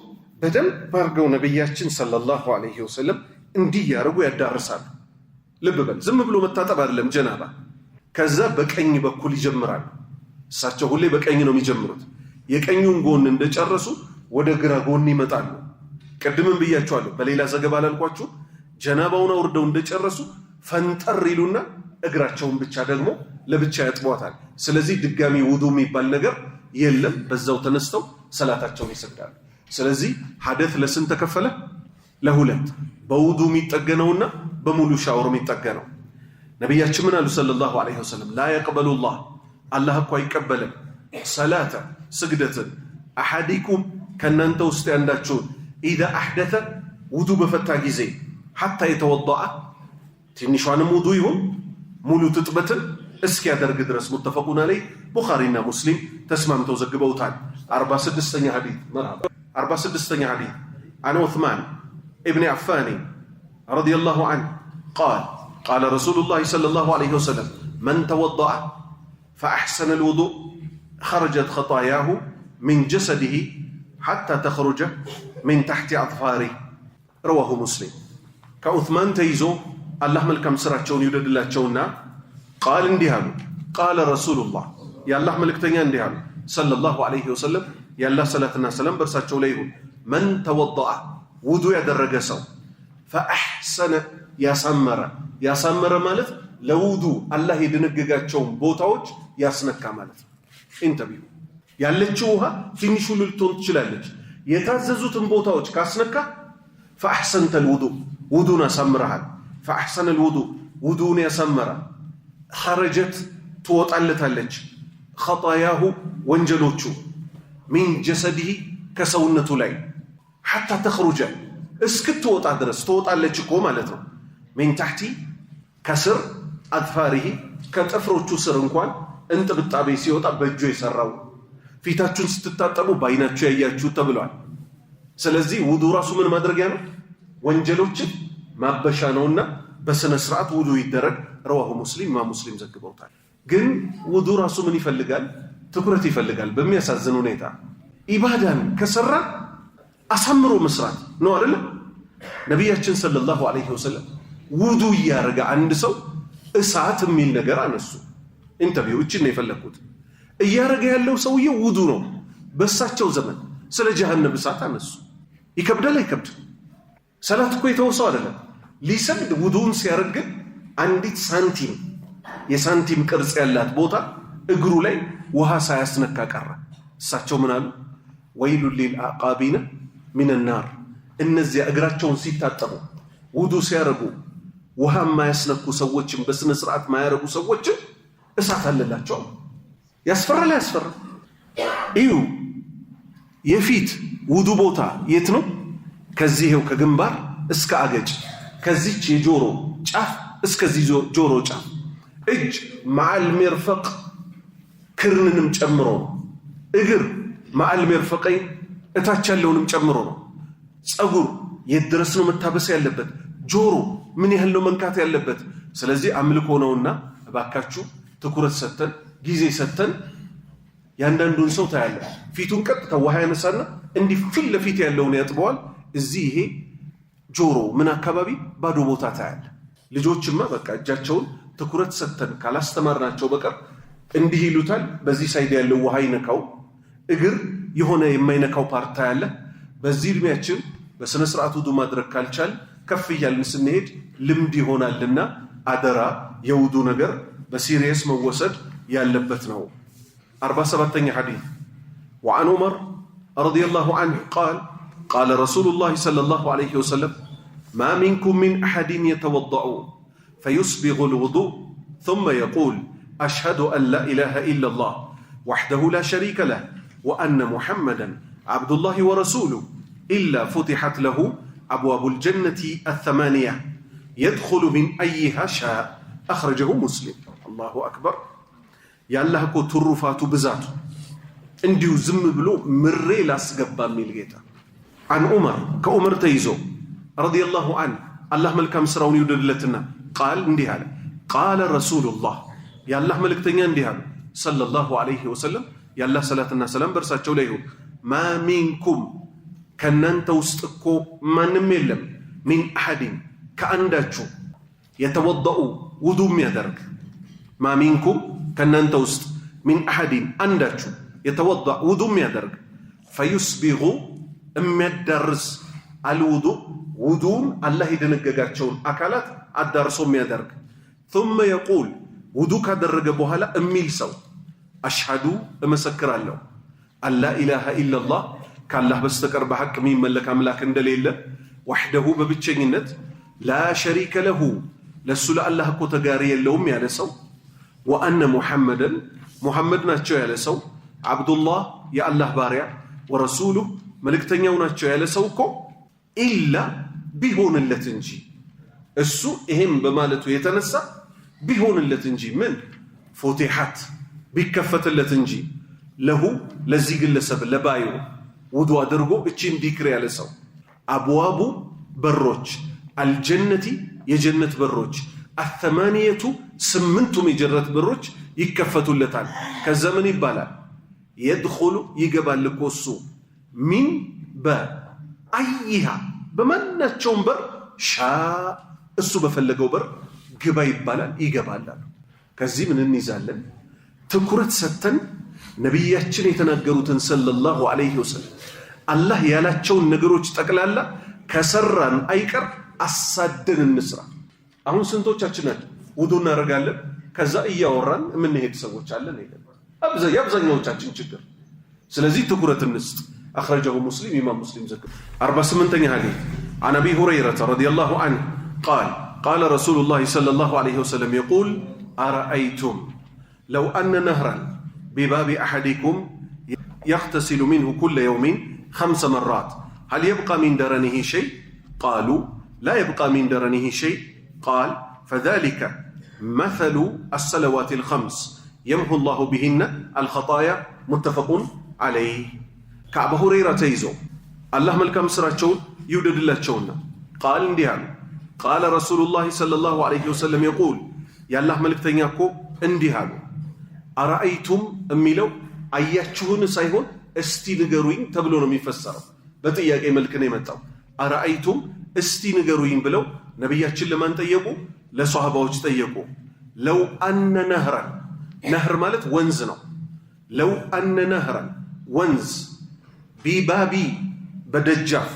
S2: በደንብ አድርገው ነብያችን ሰለላሁ ዐለይሂ ወሰለም እንዲህ ያርጉ ያዳርሳሉ ልብ በል ዝም ብሎ መታጠብ አይደለም ጀናባ ከዛ በቀኝ በኩል ይጀምራሉ እሳቸው ሁሌ በቀኝ ነው የሚጀምሩት የቀኙን ጎን እንደጨረሱ ወደ ግራ ጎን ይመጣሉ ቀድመን ብያቸዋለሁ በሌላ ዘገባ አላልኳችሁ ጀናባውን አውርደው እንደጨረሱ ፈንጠር ይሉና እግራቸውን ብቻ ደግሞ ለብቻ ያጥቧታል ስለዚህ ድጋሚ ውዱ የሚባል ነገር የለም በዛው ተነስተው ሰላታቸውን ይሰግዳሉ ስለዚህ ሐደስ ለስንት ተከፈለ ለሁለት በውዱ የሚጠገነውና በሙሉ ሻወር የሚጠገነው ነብያችን ምን አሉ ሰለላሁ ዐለይሂ ወሰለም ላ يقبل الله አላህ እኮ አይቀበልም ሰላተ ስግደትን አሐዲኩም ከናንተ ውስጥ ያንዳችሁ ኢዳ አህደተ ውዱ በፈታ ጊዜ حتى يتوضأ تنشان موضوعهم مولو تطبتن اسكي ادرغ درس متفقون عليه بخاري ومسلم تسمعوا توزغبوتان 46ኛ حديث مرحبا 46ኛ حديث عن عثمان ابن عفان رضي الله عنه قال رسول الله صلى الله عليه وسلم من توضأ فأحسن الوضوء خرجت خطاياه من جسده حتى تخرج من تحت أظفاره رواه مسلم كعثمان تيزو الله ملكم سراتشون يودد الله تشونا قال انديهالو قال رسول الله يا الله ملكتنيا انديهالو صلى الله عليه وسلم يا الله صلاتنا سلام برساتشو ليهون من توضأ وضو يدرج سو فأحسن يا سمر مالت لوضو الله يدنققاتشون بوتاوج ياسنكا مالت انتبهوا ያለችው ውሃ ትንሹ ልትሆን ትችላለች የታዘዙትን ቦታዎች ካስነካ فأحسنت الوضوء وضونا سمرها فأحسن الوضوء وضونا سمرها خرجت توطالتالج خطاياه وانجلوچو من جسده كسونته لاي حتى تخرج اسكت توطا درس توطالج እኮ ማለት ነው من تحت كسر أظفاره كتفروቹ ስር እንኳን እንጥብጣቤ ሲወጣ በእጁ ይሰራው ፊታችሁን ስትታጠቡ ባይናችሁ ያያችሁ ተብሏል ስለዚህ ውዱ ራሱ ምን ማድረጊያ ነው ወንጀሎችን ማበሻ ነውና በስነ ስርዓት ውዱ ይደረግ رواه مسلم ما مسلم ዘግበውታል ግን ውዱ ራሱ ምን ይፈልጋል ትኩረት ይፈልጋል በሚያሳዝን ሁኔታ ኢባዳን ከሰራ አሳምሮ መስራት ነው አይደል ነብያችን ሰለላሁ ዐለይሂ ወሰለም ውዱ ያረጋ አንድ ሰው እሳት የሚል ነገር አነሱ ኢንተርቪው እቺን ነው የፈለኩት እያረጋ ያለው ሰውዬ ውዱ ነው በሳቸው ዘመን ስለ ጀሃነም እሳት አነሱ ይከብዳል አይከብድ ሰላት እኮ የተወሰው አይደለም ሊሰግድ ውዱን ሲያረግ አንዲት ሳንቲም የሳንቲም ቅርጽ ያላት ቦታ እግሩ ላይ ውሃ ሳያስነካ ቀረ እሳቸው ምን አሉ ወይሉ ሊልአቃቢነ من النار እነዚያ እግራቸውን ሲታጠቡ ውዱ ሲያረጉ ውሃ ማያስነኩ ሰዎችን በስነ ስርዓት ማያረጉ ሰዎችን እሳት አለላቸው ያስፈራል እዩ የፊት ውዱ ቦታ የት ነው ከዚህው ከግንባር እስከ አገጭ ከዚች የጆሮ ጫፍ እስከዚህ ጆሮ ጫፍ እጅ ማል مرفق ክርንንም ጨምሮ እግር ማል مرفقين እታች ያለውንም ጨምሮ ነው ጸጉር የድረስ ነው መታበስ ያለበት ጆሮ ምን ያህል ነው መንካት ያለበት ስለዚህ አምልኮ ነውና እባካችሁ ትኩረት ሰተን ጊዜ ሰተን ያንዳንዱን ሰው ታያለ ፊቱን ቀጥታ ውሃ ያነሳና እንዲህ ፊት ለፊት ያለውን ያጥበዋል እዚህ ይሄ ጆሮ ምን አካባቢ ባዶ ቦታ ታያለ ልጆችማ በቃ እጃቸውን ትኩረት ሰተን ካላስተማርናቸው በቀር እንዲህ ይሉታል በዚህ ሳይድ ያለው ውሃ ይነካው እግር የሆነ የማይነካው ፓርት ታያለ በዚህ እድሜያችን በስነ ስርዓቱ ዱ ማድረግ ካልቻል ከፍ ይያልን ስንሄድ ልምድ ይሆናልና አደራ የውዱ ነገር በሲሪየስ መወሰድ ያለበት ነው 47ኛ ሐዲስ وعن عمر رضي الله عنه قال رسول الله صلى الله عليه وسلم ما منكم من أحد يتوضأ فيسبغ الوضوء ثم يقول أشهد أن لا إله إلا الله وحده لا شريك له وأن محمدا عبد الله ورسوله إلا فتحت له أبواب الجنة الثمانية يدخل من أيها شاء أخرجه مسلم الله أكبر يا الله كو ترفاتو بذاته انديو زم بلو مري لاسقبا ميلغيتا عن عمر كعمر تيزو رضي الله عنه الله ملكم سراون يودلتنا قال انديها قال رسول الله يا الله ملكتنيا انديها صلى الله عليه وسلم يا الله صلاتنا سلام برساتشو ليه ما منكم كننت وسطكو ማንም የለም من احد كأنداچو يتوضأ وضوء يدرك ما منكم كننت وسط من احد انداچو يتوضأ وضوء يدرك فيسبغ يدرس الوضوء وضوء الله يدنگጋቸውን አካላት አዳርሶ የሚያደርግ ثم يقول وضوء ካደረገ በኋላ እሚል ሰው أشهد أمسكرالله أن لا إله إلا الله كالله بستقر بحق مين ملك أملاك اندليل وحده ببتشنينت لا شريك له لسلا الله كتغاري اللوم يا لسو وأن محمد ناتشو يا لسو عبد الله يا الله باريا ورسوله ملك تنيو ناتشو يا لسوكو إلا بهون اللتنجي እሱ ይሄም በማለቱ የተነሳ ቢሆንለት እንጂ ምን ፉቲሐት ቢከፈትለት እንጂ ለሁ ለዚህ ግለሰብ ለባዩ ውዱ አድርጎ እቺን ዲክር ያለ ሰው አብዋቡ በሮች አልጀነቲ የጀነት በሮች አተማንየቱ ስምንቱም የጀነት በሮች ይከፈቱለታል። ከዛ ምን ይባላል? የድኹሉ ይገባል እኮ እሱ ሚን በአይሃ በማናቸውም በር ሻ እሱ በፈለገው በር ግባ ይባላል፣ ይገባል። ከዚህ ምን እንይዛለን? ትኩረት ሰጥተን ነቢያችን የተናገሩትን ሰለላሁ ዐለይሂ ወሰለም አላህ ያላቸውን ነገሮች ጠቅላላ ከሰራን አይቀር አሳደን እንስራ። አሁን ስንቶቻችን ውዱ እናደርጋለን ከዛ እያወራን የምንሄድ ሰዎች አለን አይደል? አብዛኛዎቻችን ችግር። ስለዚህ ትኩረት እንስጥ። أخرجه مسلم إمام مسلم ذكر 48 حديث عن أبي هريرة رضي الله عنه قال قال رسول الله صلى الله عليه وسلم يقول أرأيتم لو أن نهرا بباب أحدكم يغتسل منه كل يوم 5 مرات هل يبقى من درنه شيء؟ قالوا لا يبقى من درنه شيء. قال فذلك مثل الصلوات الخمس يمحو الله بهن الخطايا متفق عليه. كعب هريرة تيزو الله ملكم سراتشون يودد الله تشونا قال انديان قال رسول الله صلى الله عليه وسلم يقول يا الله ملك تنياكو انديان أرأيتم أميلو أياتشون سايهون استي نقروين تبلون ميفسر بطياك ملك نيمتاو أرأيتم استي نقروين بلو نبياتش لمن تيبو لصحابة تيبو لو أن نهرا نهر مالت ونزنا لو أن نهرا ونز ቢባቢ በደጃፍ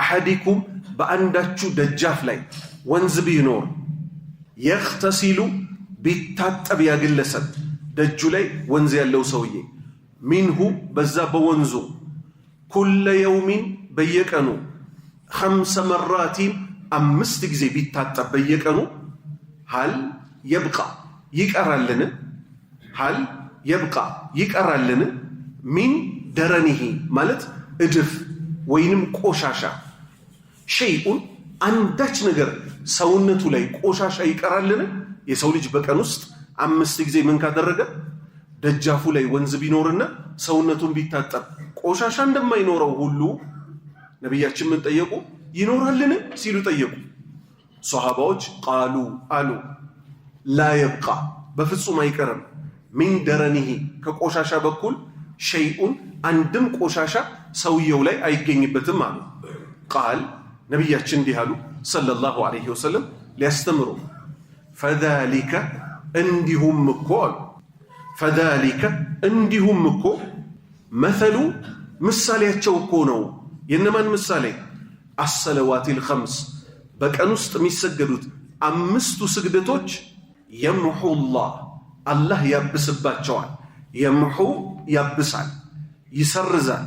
S2: አሐዲኩም በአንዳችሁ ደጃፍ ላይ ወንዝ ቢኖር የኽተሲሉ ቢታጠብ ያግለሰብ ደጁ ላይ ወንዝ ያለው ሰውዬ ሚንሁ በዛ በወንዙ ኩለ የውሚን በየቀኑ 5 መራቲን 5 ጊዜ ቢታጠብ በየቀኑ ሀል የብቃ ይቀራልን? ሀል የብቃ ይቀራልን? ሚን ደረኒሂ ማለት እድፍ ወይንም ቆሻሻ ሸይኡን አንዳች ነገር ሰውነቱ ላይ ቆሻሻ ይቀራልን? የሰው ልጅ በቀን ውስጥ 5 ጊዜ ምን ካደረገ ደጃፉ ላይ ወንዝ ቢኖርና ሰውነቱን ቢታጠብ ቆሻሻ እንደማይኖረው ሁሉ ነቢያችን ምን ጠየቁ? ይኖራልን ሲሉ ጠየቁ። ሷሃባዎች ቃሉ አሉ ላ የብቃ በፍጹም አይቀርም ሚን ደረኒሂ ከቆሻሻ በኩል ሸይኡን አንድም ቆሻሻ ሰውየው ላይ አይገኝበትም አሉ። ቃል ነቢያችን እንዲህ አሉ ሰለላሁ ዐለይሂ ወሰለም ሊያስተምሩ ፈዛሊከ እንዲሁም እኮ አሉ ፈዛሊከ እንዲሁም እኮ መሰሉ ምሳሌያቸው እኮ ነው። የነማን ምሳሌ? አሰለዋቲል ኸምስ በቀን ውስጥ የሚሰገዱት 5ቱ ስግደቶች የምሑላህ አላህ ያብስባቸዋል። የምሑ ያብሳል፣ ይሰርዛል፣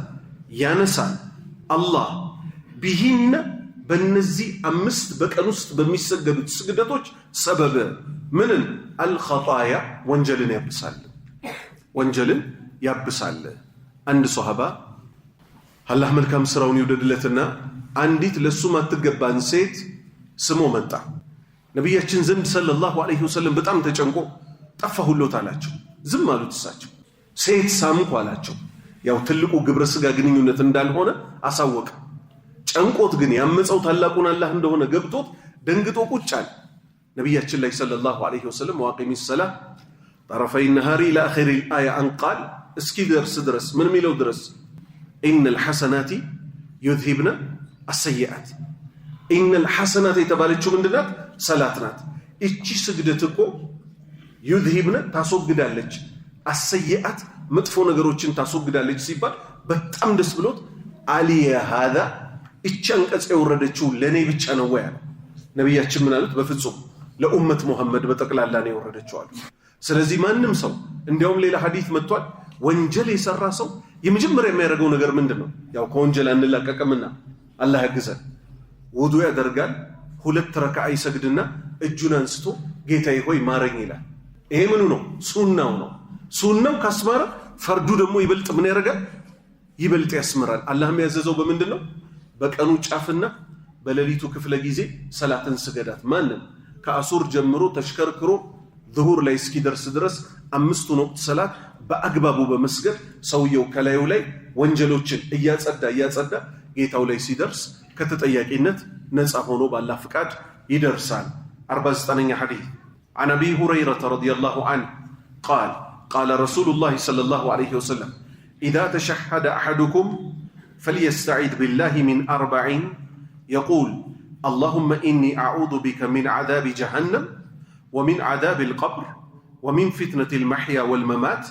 S2: ያነሳል። አላህ ቢሂነ በእነዚህ 5 በቀን ውስጥ በሚሰገዱት ስግደቶች ሰበብ ምንን? አልኸጣያ ወንጀልን ያብሳል፣ ወንጀልን ያብሳል። አንድ ሶሃባ አላህ መልካም ስራውን ይውደድለትና አንዲት ለሱ ማትገባን ሴት ስሞ መጣ ነቢያችን ዘንድ ሰለላሁ ዐለይሂ ወሰለም። በጣም ተጨንቆ ጠፋሁሎት አላቸው። ዝም አሉት እሳቸው። ሴት ሳምኩ አላቸው። ያው ትልቁ ግብረ ስጋ ግንኙነት እንዳልሆነ አሳወቀ። ጨንቆት ግን ያመፀው ታላቁን አላህ እንደሆነ ገብቶት ደንግጦ ቁጭ አለ። ነቢያችን ላይ ሰለላሁ ዐለይሂ ወሰለም ወአቂሚ ሰላህ ጠረፈይ ነሃሪ ኢላ አኺሪል አያ አንቃል እስኪ ደርስ ድረስ ምን ሚለው ድረስ ኢነል ሐሰናቲ ዩዝሂብነ አሰይአት። ኢነል ሐሰናት የተባለችው ምንድናት? ሰላት ናት። እቺ ስግደት እኮ ዩዝሂብነ ታስወግዳለች፣ አሰይአት መጥፎ ነገሮችን ታስወግዳለች ሲባል በጣም ደስ ብሎት አሊየ ሃዛ እቺ አንቀጽ የወረደችው ለኔ ብቻ ነው ወይ አለ። ነብያችን ምን አሉት? በፍጹም ለኡመት ሙሐመድ በጠቅላላ ነው የወረደችው አሉ። ስለዚህ ማንም ሰው እንዲያውም ሌላ ሐዲስ መጥቷል፣ ወንጀል የሰራ ሰው የመጀመሪያ የሚያደርገው ነገር ምንድነው? ያው ከወንጀል አንላቀቅምና አላህ ያግዘን። ውዱ ያደርጋል፣ 2 ረካዓ ይሰግድና እጁን አንስቶ ጌታዬ ሆይ ማረኝ ይላል። ይሄ ምኑ ነው? ሱናው ነው። ሱናው ካስማረ ፈርዱ ደግሞ ይበልጥ ምን ያደርጋል? ይበልጥ ያስመራል። አላህም ያዘዘው በምንድነው? በቀኑ ጫፍና በሌሊቱ ክፍለ ጊዜ ሰላትን ስገዳት። ማንም ከአሱር ጀምሮ ተሽከርክሮ ዙሁር ላይ እስኪደርስ ድረስ አምስቱን ወቅት ሰላት በአግባቡ በመስገድ ሰውየው ከላዩ ላይ ወንጀሎችን እያጸዳ ጌታው ላይ ሲደርስ ከተጠያቂነት ነፃ ሆኖ ባላህ ፍቃድ ይደርሳል። 49ኛ ሐዲስ عن أبي هريرة رضي الله عنه قال قال رسول الله صلى الله عليه وسلم إذا تشهد أحدكم فليستعيذ بالله من 40 يقول اللهم إني أعوذ بك من عذاب جهنم ومن عذاب القبر ومن فتنة المحيا والممات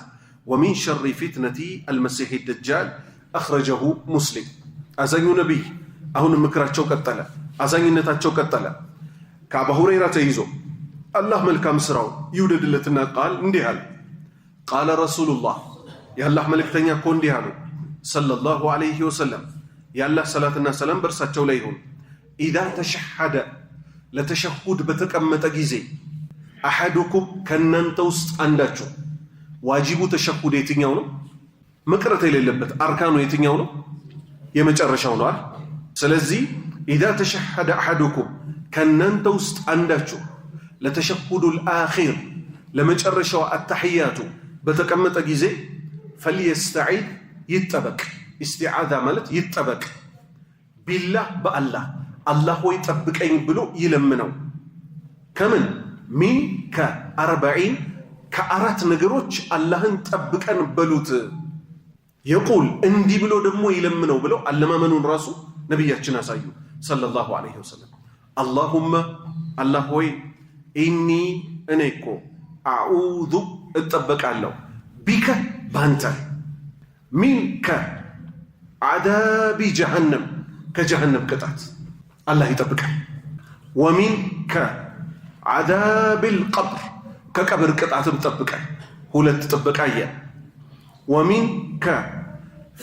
S2: ومن شر فتنة المسيح الدجال أخرجه مسلم. أزاني نبي أهون مكراتشو كتلا أزاني نتاتشو كتلا كأبا هريرة تيزو الله ملكام سراو يولد لتنا قال اندهال قال رسول الله يا الله ملك تنيا كون ديهالو صلى الله عليه وسلم يا الله صلاة السلام برساتشو ليهون إذا تشهد لتشهد بتكمت جيزي أحدكم كننتوست أنداتشو واجب تشهد يتنياونو مكرته للبت أركانو يتنياونو يمجرشاونو سلزي إذا تشهد أحدكم كننتوست أنداتشو لتشهد الآخر لمجرشوا التحيات بتكمت جيزي فليستعيد يتبك استعاذة مالت يتبك بالله بالله الله هو يتبك أين بلو يلمنو كمن من ك40 كأرات نجروش الله تبك أن بلوت يقول اندي بلو دمو يلمنو بلو علما منون راسو نبياتنا سايو صلى الله عليه وسلم اللهم الله هو إني أنيكو أعوذ اتبك الله بك بانتر منك عذاب جهنم كجهنم قطعت الله يتبك ومنك عذاب القبر كقبر قطعت متبك ሁለት ተጠበቃየ ومنك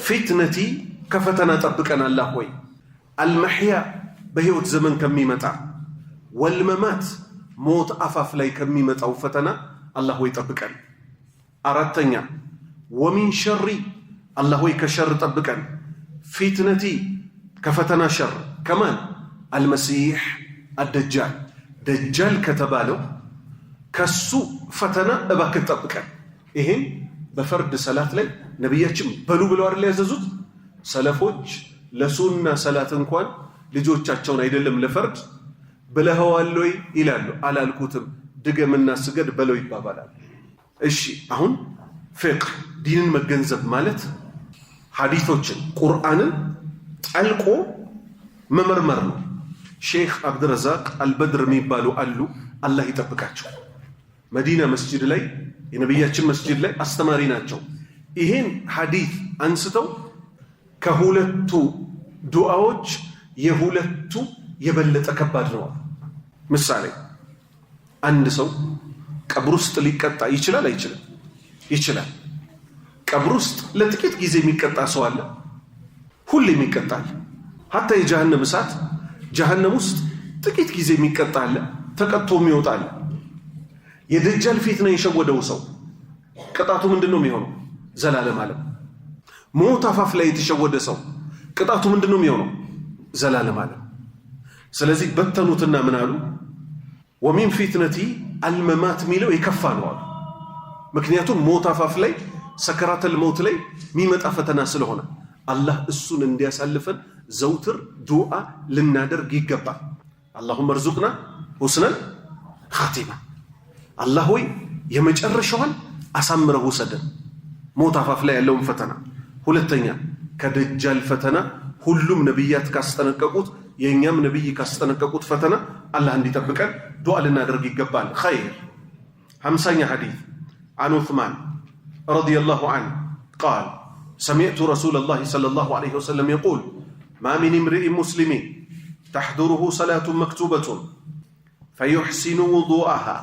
S2: فتنتي كفتنا طبقنا الله ሆይ المحيا በህይወት ዘመን ከሚመጣ والممات ሞት አፋፍ ላይ ከሚመጣው ፈተና አላህ ሆይ ጠብቀን። አራተኛ ومن شر الله ሆይ ከሸር ጠብቀን። ፊትነቲ ከፈተና ሸር ከማን المسيح الدجال دجال ከተባለው ከሱ ፈተና እባክህ ጠብቀን። ይሄን በፈርድ ሰላት ላይ ነብያችን በሉ ብለው አይደል ያዘዙት። ሰለፎች ለሱና ሰላት እንኳን ልጆቻቸውን አይደለም ለፈርድ ብለዋል ወይ ይላሉ። አላልኩትም ድገምና ስገድ በለው ይባባላል። እሺ አሁን ፍቅህ ዲንን መገንዘብ ማለት ሐዲሶችን ቁርአንን ጠልቆ መመርመር ነው። ሼክ አብዱረዛቅ አልበድር የሚባሉ አሉ፣ አላህ ይጠብቃቸው። መዲና መስጂድ ላይ የነብያችን መስጂድ ላይ አስተማሪ ናቸው። ይሄን ሐዲስ አንስተው ከሁለቱ ዱዓዎች የሁለቱ የበለጠ ከባድ ነው። ምሳሌ አንድ ሰው ቀብር ውስጥ ሊቀጣ ይችላል አይችልም? ይችላል። ቀብር ውስጥ ለጥቂት ጊዜ የሚቀጣ ሰው አለ፣ ሁሌም ይቀጣል። ሐታ የጀሃነም እሳት ጀሃነም ውስጥ ጥቂት ጊዜ የሚቀጣ አለ፣ ተቀጥቶም ይወጣል። የደጃል ፊትና የሸወደው ሰው ቅጣቱ ምንድነው የሚሆነው? ዘላለም ዓለም። ሞት አፋፍ ላይ የተሸወደ ሰው ቅጣቱ ምንድነው የሚሆነው? ዘላለም ዓለም። ስለዚህ በተኑትና ምን አሉ? ወሚን ፊትነቲ አልመማት ሚለው የከፋ ነው አሉ። ምክንያቱም ሞት አፋፍ ላይ ሰከራተል ሞት ላይ የሚመጣ ፈተና ስለሆነ አላህ እሱን እንዲያሳልፈን ዘውትር ዱዓ ልናደርግ ይገባል። አላሁመ እርዙቅና ሁስነል ኻቲማ። አላህ ሆይ የመጨረሻዋን አሳምረው ውሰደን፣ ሞት አፋፍ ላይ ያለውን ፈተና። ሁለተኛ ከደጃል ፈተና ሁሉም ነብያት ካስጠነቀቁት የኛም ነብይ ካስጠነቀቁት ፈተና አላህ እንዲጠብቀን ዱዓ ልናደርግ ይገባል። ኸይር 50ኛ ሐዲስ عن عثمان رضي الله عنه قال سمعت رسول الله صلى الله عليه وسلم يقول ما من امرئ مسلم تحضره صلاة مكتوبة فيحسن وضوءها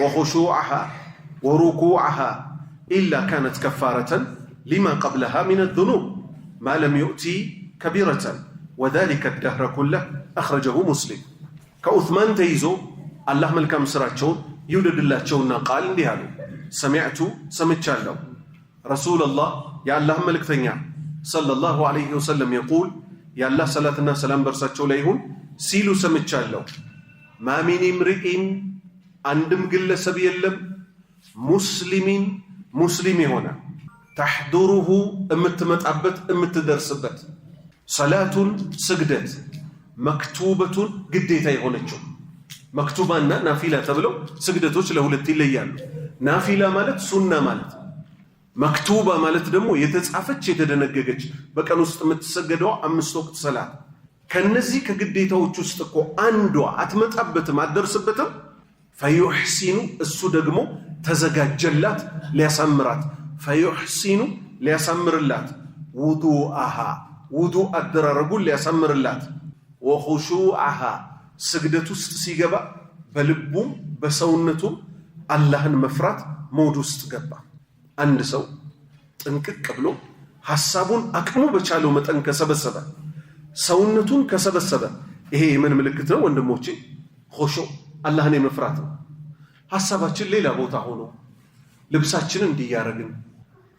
S2: وخشوعها وركوعها إلا كانت كفارة لما قبلها من الذنوب ما لم يؤتي كبيرة وذلك الدهر كله أخرجه مسلم. كعثمان تيزو الله ملكام سراتشون يولد الله تشونا قال لهذا سمعت سمعتشالو رسول الله يا الله ملك ثنيا صلى الله عليه وسلم يقول يا الله صلاتنا سلام برساتشو ليهون ሲሉ ሰምቻለሁ። ማሚን ምርኢን አንድም ግለሰብ የለም ሙስሊሚን ሙስሊም የሆነ ተሕዱሩሁ እምትመጣበት እምትደርስበት ሰላቱን ስግደት መክቱበቱን ግዴታ የሆነችው መክቱባና ናፊላ ተብለው ስግደቶች ለሁለት ይለያሉ። ናፊላ ማለት ሱና ማለት፣ መክቱባ ማለት ደግሞ የተጻፈች የተደነገገች በቀን ውስጥ የምትሰገደው 5 ወቅት ሰላት። ከነዚህ ከግዴታዎች ውስጥ እኮ አንዷ አትመጣበትም አትደርስበትም። ፈዩሕሲኑ እሱ ደግሞ ተዘጋጀላት ሊያሳምራት፣ ፈዩሕሲኑ ሊያሳምርላት፣ ውዱአሃ ውዱእ አደራረጉን ሊያሳምርላት፣ ወኹሹዓሃ ስግደት ውስጥ ሲገባ በልቡም በሰውነቱም አላህን መፍራት ሞድ ውስጥ ገባ። አንድ ሰው ጥንቅቅ ብሎ ሐሳቡን አቅሙ በቻለው መጠን ከሰበሰበ ሰውነቱን ከሰበሰበ ይሄ የምን ምልክት ነው ወንድሞቼ? ኹሹዕ አላህን የመፍራት ነው። ሐሳባችን ሌላ ቦታ ሆኖ ልብሳችንን እንዲያረግን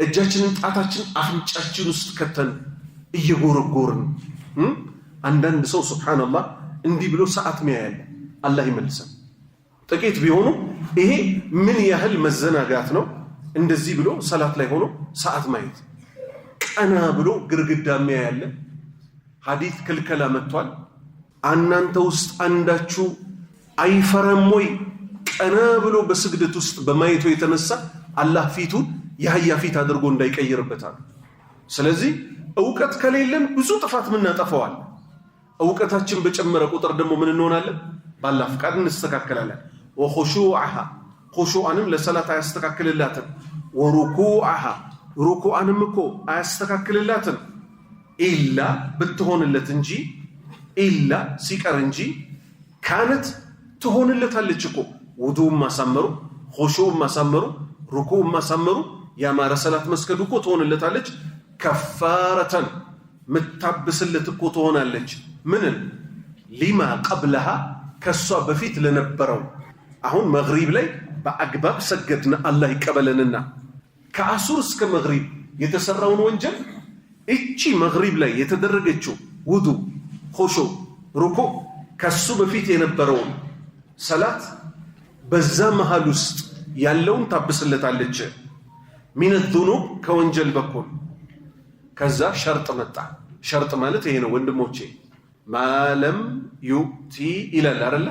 S2: እጃችንን ጣታችን አፍንጫችን ውስጥ ከተን እየጎረጎርን አንዳንድ ሰው ሱብሃንአላህ እንዲህ ብሎ ሰዓት ሚያያል። አላህ ይመልሰን። ጥቂት ቢሆኑ ይሄ ምን ያህል መዘናጋት ነው? እንደዚህ ብሎ ሰላት ላይ ሆኖ ሰዓት ማየት፣ ቀና ብሎ ግርግዳ ሚያያል። ሐዲስ ክልከላ መጥቷል። እናንተ ውስጥ አንዳችሁ አይፈረም ወይ ቀና ብሎ በስግደት ውስጥ በማየቱ የተነሳ አላህ ፊቱን የአህያ ፊት አድርጎ እንዳይቀይርበታል። ስለዚህ ዕውቀት ከሌለን ብዙ ጥፋት ምናጠፋዋል። ዕውቀታችን በጨመረ ቁጥር ደግሞ ምን እንሆናለን? በአላህ ፍቃድ እንስተካከላለን። ወኹሹዓሃ ኹሹዓንም ለሰላት አያስተካክልላትም። ወሩኩዓሃ ሩኩዓንም እኮ አያስተካክልላትም ኢላ ብትሆንለት እንጂ ኢላ ሲቀር እንጂ ካነት ትሆንለታለች እኮ። ውዱእም ማሳመሩ ኹሹዕም ማሳመሩ ሩኩዕም ማሳመሩ ያማረ ሰላት መስገዱ እኮ ትሆንለታለች። ከፋረተን ምታብስለት እኮ ትሆናለች። ምንን? ሊማ ቀብለሃ ከሷ በፊት ለነበረው። አሁን መግሪብ ላይ በአግባብ ሰገድን አላህ ይቀበለንና ከአሱር እስከ መግሪብ የተሰራውን ወንጀል እቺ መግሪብ ላይ የተደረገችው ውዱእ፣ ኹሹዕ፣ ሩኩዕ ከሱ በፊት የነበረውን ሰላት በዛ መሃል ውስጥ ያለውን ታብስለታለች። ሚን ዙኑብ ከወንጀል በኩል። ከዛ ሸርጥ መጣ። ሸርጥ ማለት ይሄ ነው ወንድሞቼ። ማለም ዩእቲ ይላል አይደለ?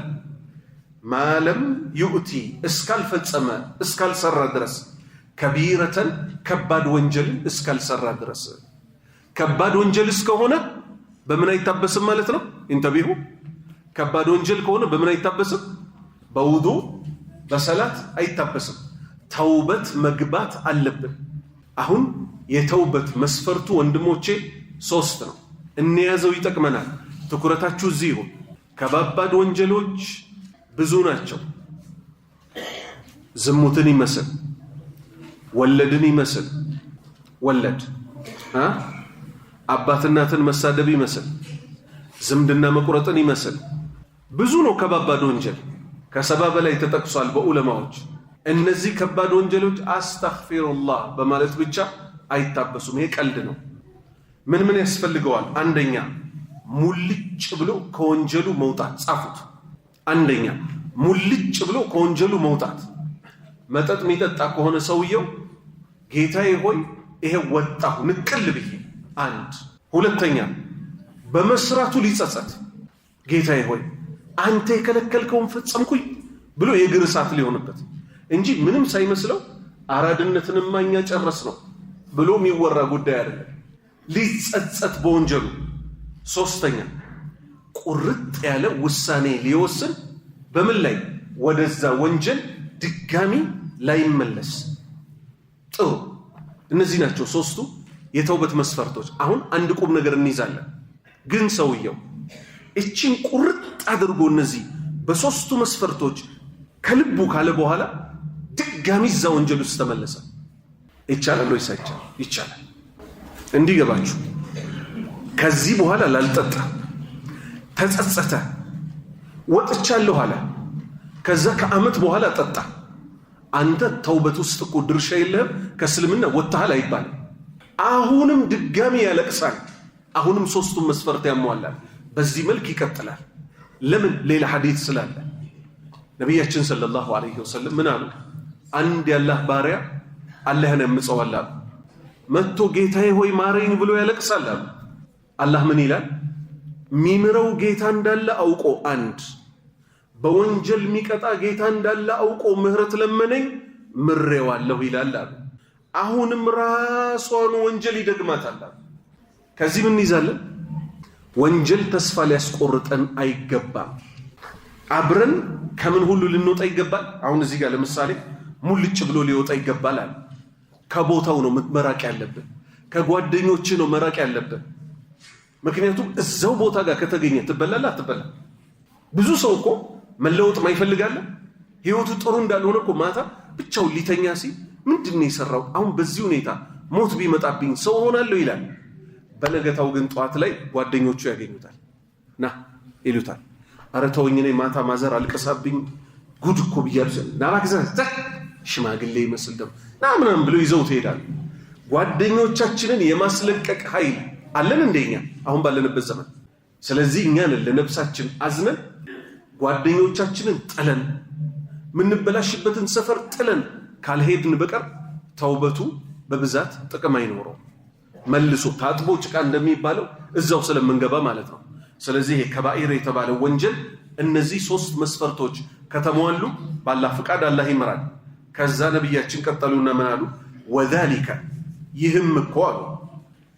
S2: ማለም ዩእቲ እስካልፈጸመ እስካልሰራ ድረስ ከቢረተን ከባድ ወንጀልን እስካልሰራ ድረስ። ከባድ ወንጀል እስከሆነ በምን አይታበስም ማለት ነው? ኢንተቢሁ። ከባድ ወንጀል ከሆነ በምን አይታበስም? በውዱእ በሰላት አይታበስም። ተውበት መግባት አለብን። አሁን የተውበት መስፈርቱ ወንድሞቼ 3 ነው። እንያዘው ይጠቅመናል። ትኩረታችሁ እዚህ ይሁን። ከባባድ ወንጀሎች ብዙ ናቸው። ዝሙትን ይመስል፣ ወለድን ይመስል፣ ወለድ አባት እናትን መሳደብ ይመስል፣ ዝምድና መቁረጥን ይመስል ብዙ ነው ከባባድ ወንጀል። ከ70 በላይ ተጠቅሷል በዑለማዎች። እነዚህ ከባድ ወንጀሎች አስተግፊሩላህ በማለት ብቻ አይታበሱም። ይሄ ቀልድ ነው። ምን ምን ያስፈልገዋል? አንደኛ ሙልጭ ብሎ ከወንጀሉ መውጣት። ጻፉት። አንደኛ ሙልጭ ብሎ ከወንጀሉ መውጣት። መጠጥ የሚጠጣ ከሆነ ሰውየው ጌታዬ ሆይ ይሄ ወጣሁ ንቅል ብዬ። አንድ ሁለተኛ በመስራቱ ሊጸጸት፣ ጌታዬ ሆይ አንተ የከለከልከውን ፈጸምኩኝ ብሎ የእግር እሳት ሊሆንበት እንጂ ምንም ሳይመስለው አራድነትንማ እኛ ጨረስ ነው ብሎ የሚወራ ጉዳይ አይደለም። ሊጸጸት በወንጀሉ። ሶስተኛ ቁርጥ ያለ ውሳኔ ሊወስን በምን ላይ? ወደዛ ወንጀል ድጋሚ ላይመለስ። ጥሩ። እነዚህ ናቸው 3ቱ የተውበት መስፈርቶች። አሁን አንድ ቁም ነገር እንይዛለን። ግን ሰውየው እቺን ቁርጥ አድርጎ እነዚህ በ3ቱ መስፈርቶች ከልቡ ካለ በኋላ ድጋሚ እዛ ወንጀል ውስጥ ተመለሰ። ይቻላል ወይስ አይቻልም? ይቻላል። እንዲገባችሁ ከዚህ በኋላ ላልጠጣ ተጸጸተ፣ ወጥቻለሁ አለ። ከዛ ከዓመት በኋላ ጠጣ። አንተ ተውበት ውስጥ እኮ ድርሻ የለህም፣ ከእስልምና ወጥተሃል አይባልም። አሁንም ድጋሚ ያለቅሳል። አሁንም 3ቱን መስፈርት ያሟላል። በዚህ መልክ ይቀጥላል። ለምን ሌላ ሐዲስ ስላለ ነብያችን ሰለላሁ ዐለይሂ ወሰለም ምን አሉ? አንድ ያላህ ባሪያ አላህን ያምጸዋል አሉ። መጥቶ ጌታዬ ሆይ ማረኝ ብሎ ያለቅሳል አሉ። አላህ ምን ይላል? ሚምረው ጌታ እንዳለ አውቆ አንድ በወንጀል ሚቀጣ ጌታ እንዳለ አውቆ ምህረት ለመነኝ ምሬዋለሁ ይላል አሉ። አሁንም ራሷን ወንጀል ይደግማታል አሉ። ከዚህ ምን ይዛለን? ወንጀል ተስፋ ሊያስቆርጠን አይገባም። አብረን ከምን ሁሉ ልንወጣ ይገባል? አሁን እዚህ ጋር ለምሳሌ ሙልጭ ብሎ ሊወጣ ይገባል አለ። ከቦታው ነው መራቅ ያለብን፣ ከጓደኞች ነው መራቅ ያለብን። ምክንያቱም እዛው ቦታ ጋር ከተገኘ ትበላለህ አትበላ። ብዙ ሰው እኮ መለወጥ ማይፈልጋለ ህይወቱ ጥሩ እንዳልሆነ እኮ ማታ ብቻውን ሊተኛ ሲል ምንድነው የሰራው? አሁን በዚህ ሁኔታ ሞት ቢመጣብኝ ሰው ሆናለሁ ይላል። በነገታው ግን ጧት ላይ ጓደኞቹ ያገኙታል፣ ና ይሉታል። አረ ተወኝ ነኝ ማታ ማዘር አልቀሳብኝ ጉድ እኮ ብያለሁ ና ባክዘ ሽማግሌ ይመስል ደም ና ምናምን ብሎ ይዘው ትሄዳል። ጓደኞቻችንን የማስለቀቅ ኃይል አለን እንደኛ አሁን ባለንበት ዘመን። ስለዚህ እኛን ለነፍሳችን አዝነን ጓደኞቻችንን ጥለን ምንበላሽበትን ሰፈር ጥለን ካልሄድን በቀር ተውበቱ በብዛት ጥቅም አይኖረው። መልሶ ታጥቦ ጭቃ እንደሚባለው እዛው ስለምንገባ ማለት ነው። ስለዚህ ከባኢር የተባለው ወንጀል እነዚህ 3 መስፈርቶች ከተሟሉ ባላህ ፍቃድ አላህ ይመራል። ከዛ ነብያችን ቀጠሉና ምን አሉ? ወዛሊከ ይህም እኮ አሉ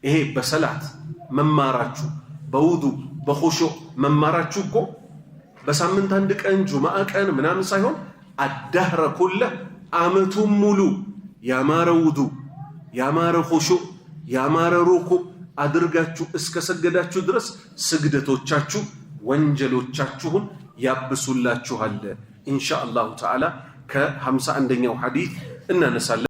S2: ይሄ በሰላት መማራችሁ በውዱ በኹሹዕ መማራችሁ እኮ በሳምንት አንድ ቀን ጁማዓ ቀን ምናምን ሳይሆን አዳህረ ኩለ አመቱን ሙሉ ያማረ ውዱ ያማረ ኹሹዕ ያማረ ሩኩዕ አድርጋችሁ እስከ ሰገዳችሁ ድረስ ስግደቶቻችሁ ወንጀሎቻችሁን ያብሱላችኋል ኢንሻአላሁ ተዓላ። ከ51ኛው ሐዲስ እናነሳለን።